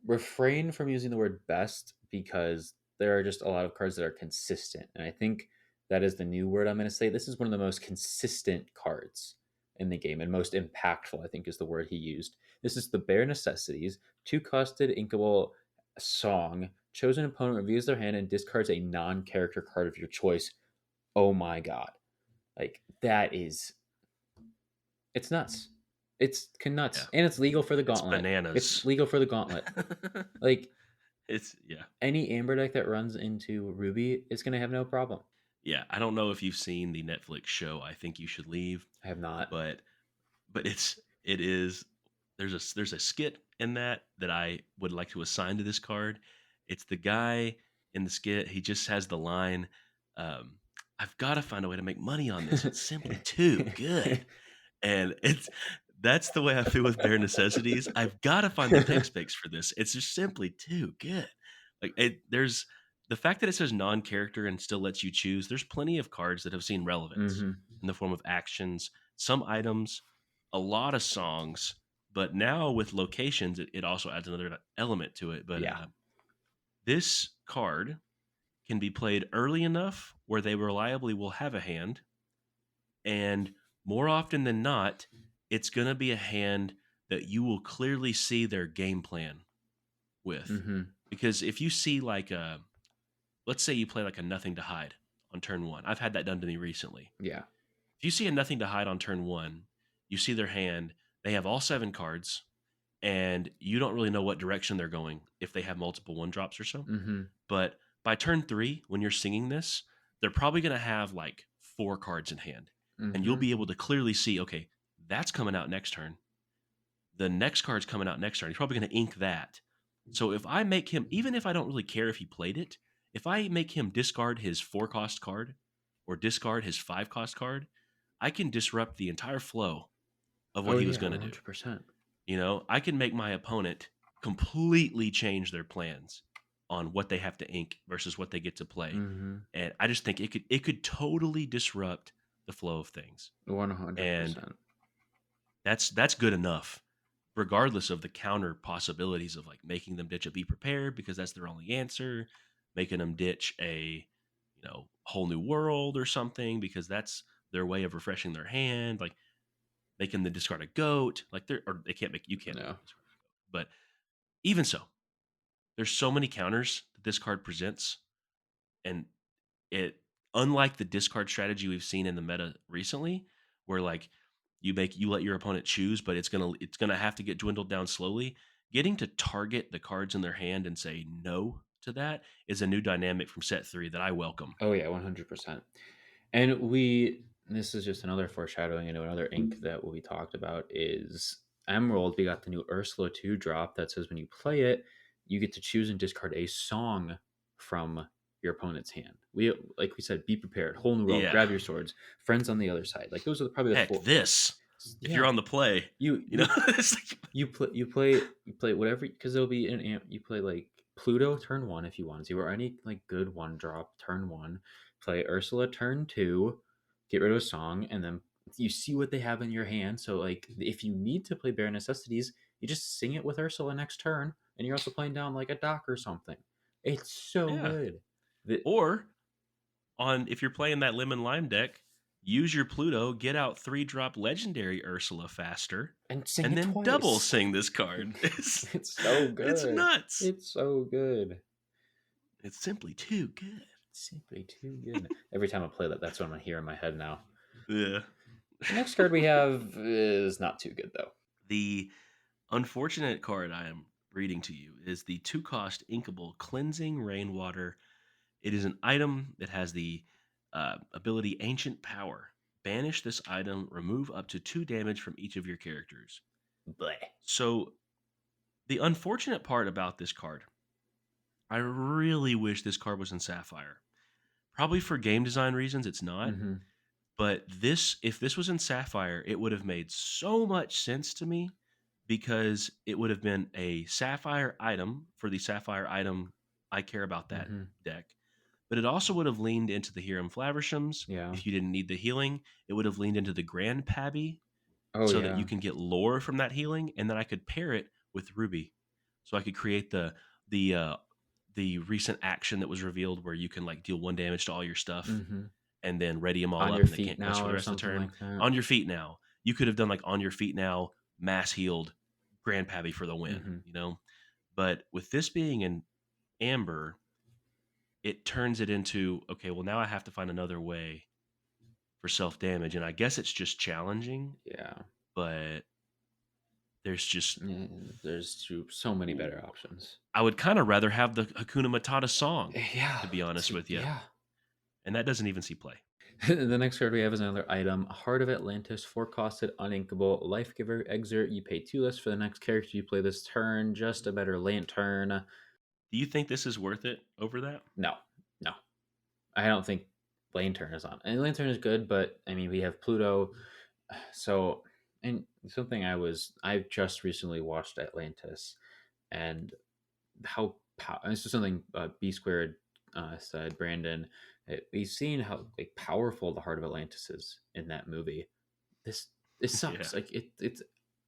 refrained from using the word best because there are just a lot of cards that are consistent. And I think that is the new word I'm going to say. This is one of the most consistent cards in the game and most impactful, I think is the word he used. This is the Bare Necessities, two costed inkable song. Chosen opponent reviews their hand and discards a non character card of your choice. Oh my God. Like, that is it's nuts. It's nuts, Yeah, and it's legal for the it's gauntlet. It's bananas. legal for the gauntlet. Like It's yeah, any Amber deck that runs into Ruby is gonna have no problem. yeah. I don't know if you've seen the Netflix show. I think you should leave, I have not. but it is there's a skit in that I would like to assign to this card. It's the guy in the skit. He just has the line, um, "I've got to find a way to make money on this. It's simply too good." And it's that's the way I feel with bare necessities. I've got to find the tech specs for this. It's just simply too good. Like there's the fact that it says non-character and still lets you choose. There's plenty of cards that have seen relevance hmm in the form of actions, some items, a lot of songs. But now with locations, it also adds another element to it. But Yeah. this card can be played early enough where they reliably will have a hand, and more often than not, it's going to be a hand that you will clearly see their game plan with. hmm Because if you see like let's say you play like a nothing to hide on turn one. I've had that done to me recently. Yeah. If you see a nothing to hide on turn one, you see their hand, they have all 7 cards, and you don't really know what direction they're going if they have multiple one drops or so. hmm But by turn three, when you're singing this, they're probably going to have like 4 cards in hand. And you'll hmm be able to clearly see, okay, that's coming out next turn. The next card's coming out next turn. He's probably going to ink that. So if I make him, even if I don't really care if he played it, if I make him discard his 4 cost card or discard his 5 cost card, I can disrupt the entire flow of what Oh he was yeah, going to do. 100%. I can make my opponent completely change their plans on what they have to ink versus what they get to play. hmm And I just think it could totally disrupt the flow of things. And 100%. that's good enough, regardless of the counter possibilities of like making them ditch a be prepared because that's their only answer, making them ditch a whole new world or something because that's their way of refreshing their hand, like making them discard a goat, like they can't make you can't make No. them discard a goat. But even so, there's so many counters that this card presents, and it unlike the discard strategy we've seen in the meta recently, where like you let your opponent choose, but it's gonna have to get dwindled down slowly. Getting to target the cards in their hand and say no to that is a new dynamic from set 3 that I welcome. Oh yeah, 100%. And this is just another foreshadowing into another ink that we talked about is Emerald. We got the new Ursula 2 drop that says when you play it, you get to choose and discard a song from your opponent's hand. Like we said, be prepared, whole new world, Yeah. grab your swords, friends on the other side. Like those are probably the Heck, four. this if you're Yeah, on the play, you you know, you it's like, you play whatever because there'll be an amp. You play like Pluto turn one if you want to, or any like good one drop turn one. Play Ursula turn two, get rid of a song, and then you see what they have in your hand. So like if you need to play bare necessities, you just sing it with Ursula next turn, and you're also playing down like a dock or something. It's so yeah. good. The, Or on if you're playing that lemon lime deck, use your Pluto, get out 3-drop legendary Ursula faster, and sing and it then double twice. sing this card. It's so It's good. nuts. It's so good. It's simply too good. Simply too good. Every time I play that, that's what I'm hearing in my head now. Yeah. The next card we have is not too good though. The unfortunate card I am reading to you is the 2-cost inkable cleansing rainwater. It is an item that has the ability Ancient Power. Banish this item, remove up to 2 damage from each of your characters. Bleh. So, the unfortunate part about this card, I really wish this card was in Sapphire. Probably for game design reasons, it's not. Mm-hmm. But if this was in Sapphire, it would have made so much sense to me because it would have been a Sapphire item for the Sapphire item. I care about that Hmm. deck. But it also would have leaned into the Hiram Flavershams. Yeah. If you didn't need the healing, it would have leaned into the Grand Pabby Oh so that yeah. you can get lore from that healing, and then I could pair it with Ruby. So I could create the uh, the recent action that was revealed where you can like deal 1 damage to all your stuff Hmm. and then ready them all On up your and they feet can't quest now for the or rest of the something turn. like that. On your feet now. You could have done like on your feet now, mass healed Grand Pabby for the win, Hmm. you know? But with this being an Amber, it turns it into okay, well now I have to find another way for self damage. And I guess it's just challenging, Yeah. but there's just There's so many ooh, better options. I would kind of rather have the Hakuna Matata song, Yeah. to be honest with you. Yeah. And that doesn't even see play. The next card we have is another item, Heart of Atlantis, 4-costed, uninkable, Life Giver, Exert. You pay 2 less for the next character you play this turn, just a better lantern. Do you think this is worth it over that? No, no. I don't think lantern is on. And lantern is good, but I mean, we have Pluto. So, and something I've just recently watched Atlantis, and this is something B squared said, Brandon. We've seen how like powerful the Heart of Atlantis is in that movie. This this Yeah. sucks. Like it's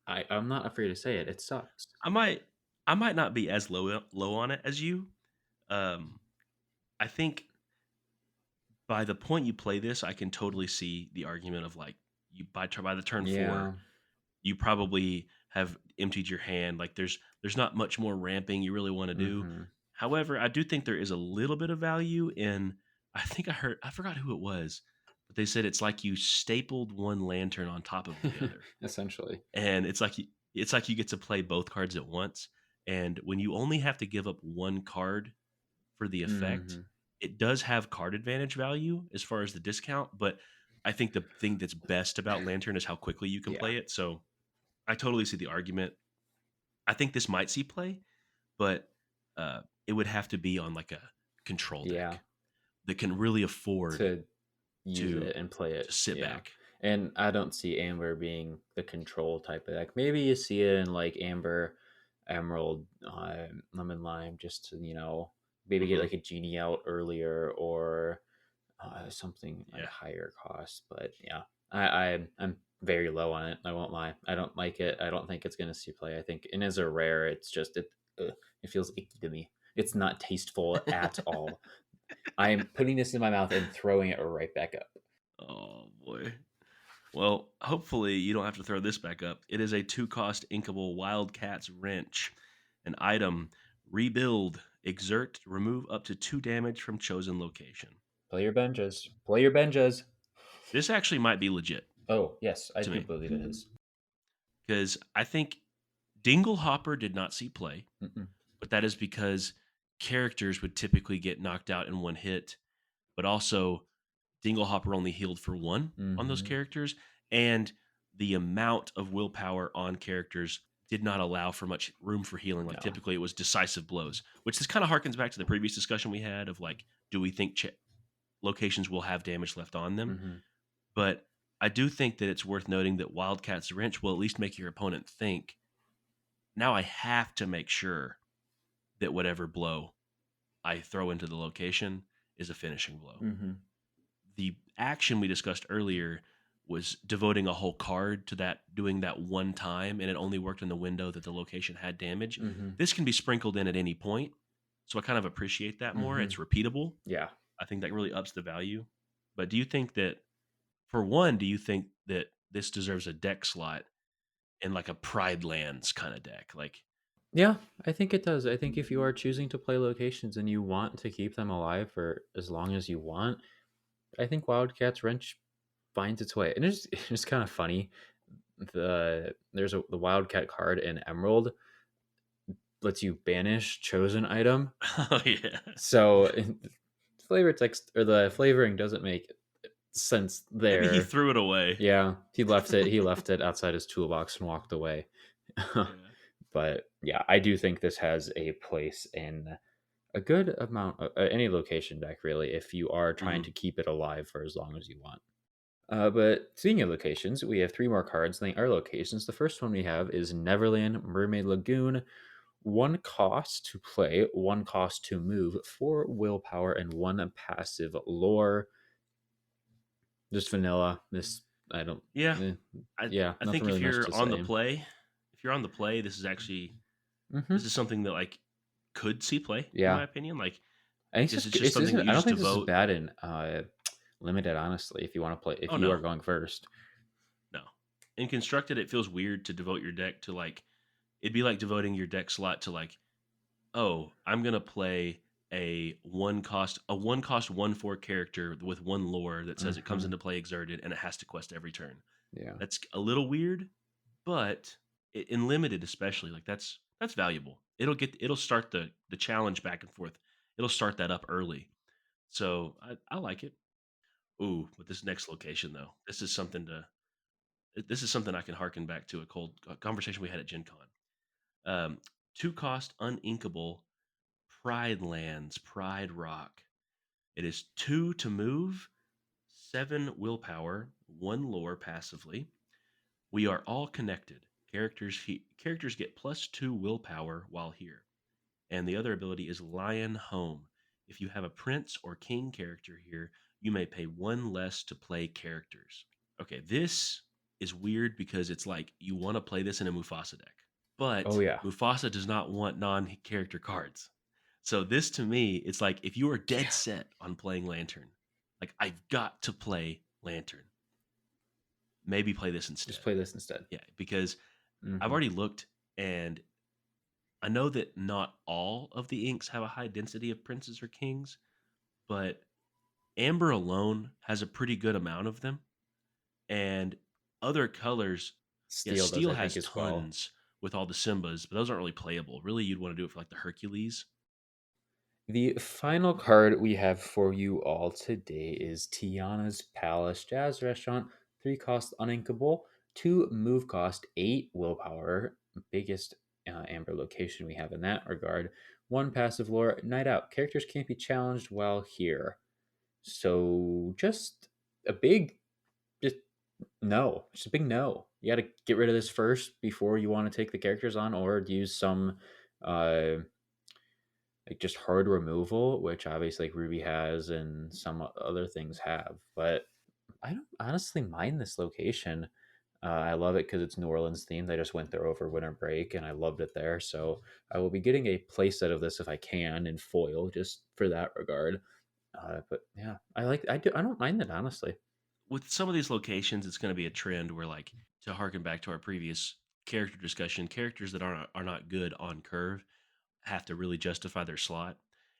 I'm not afraid to say it. It sucks. I might I might not be as low on it as you. Um I think by the point you play this, I can totally see the argument of like you by the turn 4, Yeah. you probably have emptied your hand. Like there's not much more ramping you really want to do. Mm-hmm. However, I do think there is a little bit of value in I forgot who it was, but they said it's like you stapled one lantern on top of the other. Essentially. And it's like you get to play both cards at once. And when you only have to give up one card for the effect, Mm-hmm. it does have card advantage value as far as the discount, but I think the thing that's best about Lantern is how quickly you can Yeah. play it. So I totally see the argument. I think this might see play, but it would have to be on like a control Yeah. deck that can really afford To use to it and play to it. sit Yeah. back. And I don't see Amber being the control type of deck. Maybe you see it in like Amber, Emerald, Lemon Lime, just to, maybe get Hmm. like a Genie out earlier or something at Yeah. a higher cost. But yeah, I'm very low on it. I won't lie. I don't like it. I don't think it's gonna see play. I think, and as a rare, it's just it feels icky to me. It's not tasteful at all. I am putting this in my mouth and throwing it right back up. Oh boy. Well, hopefully you don't have to throw this back up. It is a 2-cost inkable Wildcat's Wrench. An item, rebuild, exert, remove up to 2 damage from chosen location. Play your benches. Play your benches. This actually might be legit Oh yes, I to do me believe it is. because I think Dinglehopper did not see play, Mm-mm. but that is because characters would typically get knocked out in one hit, but also Dinglehopper only healed for one on those Mm-hmm. characters, and the amount of willpower on characters did not allow for much room for healing. Like No. typically, it was decisive blows, which this kind of harkens back to the previous discussion we had of like, do we think locations will have damage left on them? Mm-hmm. But I do think that it's worth noting that Wildcat's Wrench will at least make your opponent think. Now I have to make sure that whatever blow I throw into the location is a finishing blow. Mm-hmm. The action we discussed earlier was devoting a whole card to that, doing that one time, and it only worked in the window that the location had damage. Mm-hmm. This can be sprinkled in at any point, so I kind of appreciate that more. Mm-hmm. It's repeatable. Yeah. I think that really ups the value. But do you think that, for one, do you think that this deserves a deck slot in like a Pride Lands kind of deck? Like, Yeah, I think it does. I think if you are choosing to play locations and you want to keep them alive for as long as you want, I think Wildcat's Wrench finds its way. And it's kind of funny. The Wildcat card in Emerald lets you banish chosen item. oh yeah, So flavor text or the flavoring doesn't make sense maybe he there. threw it away. Yeah, he left it. He left it outside his toolbox and walked away. Yeah. But yeah, I do think this has a place in a good amount of any location deck, really, if you are trying Hmm. to keep it alive for as long as you want. But speaking of locations, we have three more cards, and they are locations. The first one we have is Neverland Mermaid Lagoon. One cost to play, one cost to move, four willpower, and one passive lore. Just vanilla. This I don't. Yeah, eh, I yeah, I nothing think really much to say. if you're on the play, this is actually this Hmm. is something that like could see play in my Yeah, opinion. Like I think because it's it's just, just it's something that isn't. you I don't just think this is devote. bad in limited. Honestly, if you want to play, if Oh you are no, going first. no. In constructed, it feels weird to devote your deck to like it'd be like devoting your deck slot to like, oh, I'm gonna play a one cost 1/4 character with one lore that says it comes Hmm. into play exerted and it has to quest every turn. Yeah. That's a little weird, but in limited especially, like that's valuable. It'll start the challenge back and forth. It'll start that up early. So I like it. Ooh, with this next location though, this is something I can harken back to a cold conversation we had at Gen Con. Um, two cost uninkable Pride Lands, Pride Rock. It is two to move, seven willpower, one lore passively. We are all connected. Characters get +2 willpower while here. And the other ability is Lion Home. If you have a prince or king character here, you may pay one less to play characters. Okay, this is weird because it's like you want to play this in a Mufasa deck, Oh but yeah. Mufasa does not want non-character cards. So this to me, it's like if you are dead Yeah. set on playing Lantern, like I've got to play Lantern, maybe play this Just instead. play this instead. Yeah, because I've Hmm. already looked and I know that not all of the inks have a high density of princes or kings, but amber alone has a pretty good amount of them. And other colors, yeah, Steel does, steel I think, has as well. tons with all the Simbas, but those aren't really playable. Really, you'd want to do it for like the Hercules. The final card we have for you all today is Tiana's Palace Jazz Restaurant. Three cost uninkable, two move cost, eight willpower. Biggest amber location we have in that regard. One passive lore, night out. Characters can't be challenged while here. So just a big, just no, just a big no. You got to get rid of this first before you want to take the characters on, or use some uh like just hard removal, which obviously like Ruby has and some other things have. But I don't honestly mind this location. I love it because it's New Orleans themed. I just went there over winter break and I loved it there. So I will be getting a playset of this if I can in foil, just for that regard. But yeah, I don't mind it honestly. With some of these locations, it's going to be a trend where, like, to harken back to our previous character discussion, characters that are not good on curve have to really justify their slot.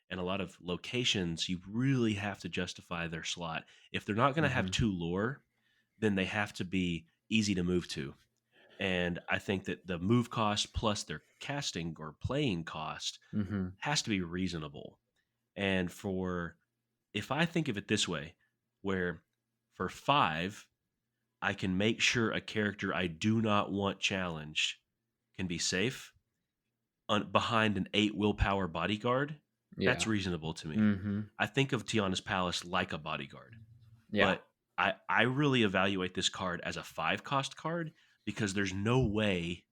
And a lot of locations, you really have to justify their slot. If they're not going to have Hmm. two lore, then they have to be easy to move to. And I think that the move cost plus their casting or playing cost Hmm. has to be reasonable. And if I think of it this way, where for five, I can make sure a character I do not want challenged can be safe behind an 8 willpower bodyguard, that's Yeah. reasonable to me. Hmm. I think of Tiana's Palace like a bodyguard, Yeah. but I really evaluate this card as a 5 cost card because there's no way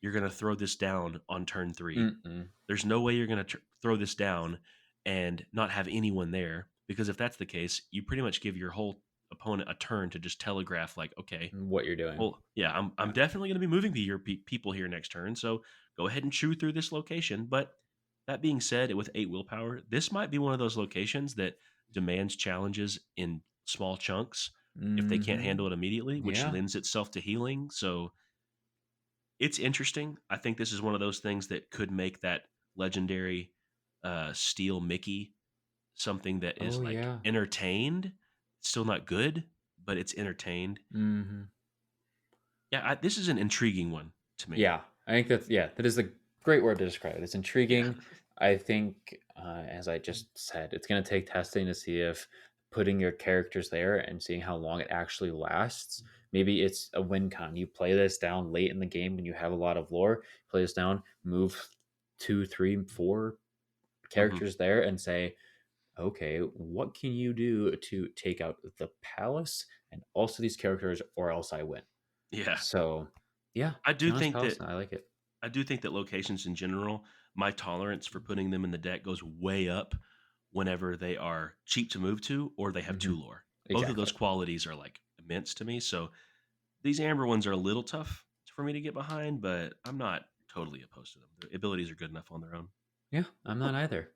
you're going to throw this down on turn 3. Mm-mm. There's no way you're going to throw this down and not have anyone there, because if that's the case, you pretty much give your whole opponent a turn to just telegraph like, okay, What you're doing. well, yeah, I'm Yeah. definitely going to be moving your people here next turn, so go ahead and chew through this location. But that being said, with 8 willpower, this might be one of those locations that demands challenges in small chunks if they can't Hmm. handle it immediately, which Yeah. lends itself to healing. So it's interesting. I think this is one of those things that could make that legendary steel Mickey something that is Oh like yeah. entertained. Still not good, but it's entertained. Hmm. Yeah, this is an intriguing one to me. Yeah, I think that is a great word to describe it. It's Yeah. intriguing. I think, as I just said, it's going to take testing to see if putting your characters there and seeing how long it actually lasts. Maybe it's a win con. You play this down late in the game when you have a lot of lore. Play this down, move two, three, four Hmm. characters there, and say, okay, what can you do to take out the palace and also these characters, or else I win? Yeah. So, yeah, I do Tiana's think Palace, that I like it. I do think that locations in general, my tolerance for putting them in the deck goes way up whenever they are cheap to move to or they have 2 Mhm. lore. Both of Exactly. those qualities are, like, immense to me, so these Amber ones are a little tough for me to get behind, but I'm not totally opposed to them. The abilities are good enough on their own. Yeah, I'm not either.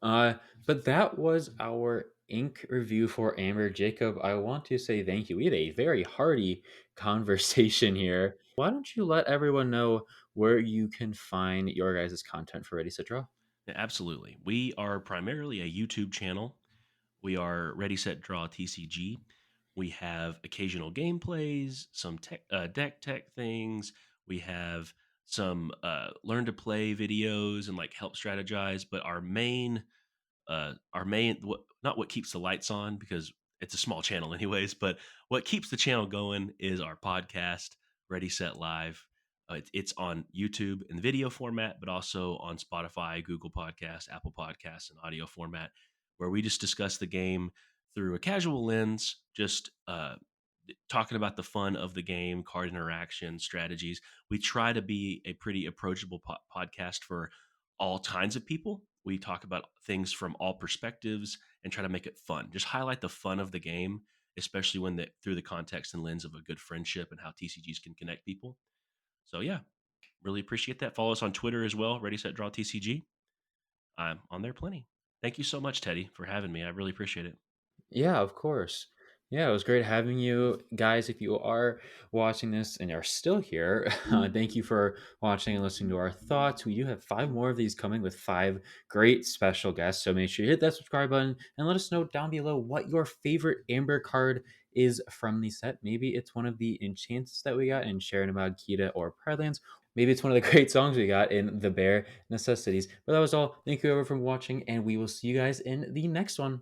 But that was our ink review for Amber. Jacob, I want to say thank you. We had a very hearty conversation here. Why don't you let everyone know where you can find your guys' content for Ready Set Draw? Yeah, absolutely. We are primarily a YouTube channel. We are Ready Set Draw TCG. We have occasional gameplays, some deck tech things. We have some learn to play videos and like help strategize. But our main not what keeps the lights on because it's a small channel anyways, but what keeps the channel going is our podcast, Ready Set Live. It's on YouTube in video format, but also on Spotify, Google Podcasts, Apple Podcasts, and audio format, where we just discuss the game through a casual lens, just talking about the fun of the game, card interaction, strategies. We try to be a pretty approachable podcast for all kinds of people. We talk about things from all perspectives and try to make it fun. Just highlight the fun of the game, especially when through the context and lens of a good friendship and how TCGs can connect people. So yeah, really appreciate that. Follow us on Twitter as well, Ready Set Draw TCG. I'm on there plenty. Thank you so much, Teddy, for having me. I really appreciate it. Yeah, of course. Yeah, it was great having you guys. If you are watching this and are still here, thank you for watching and listening to our thoughts. We do have 5 more of these coming with 5 great special guests. So make sure you hit that subscribe button and let us know down below what your favorite Amber card is from the set. Maybe it's one of the enchants that we got in Chernabog, Kita, or Parlands. Maybe it's one of the great songs we got in The Bare Necessities. But that was all. Thank you everyone for watching, and we will see you guys in the next one.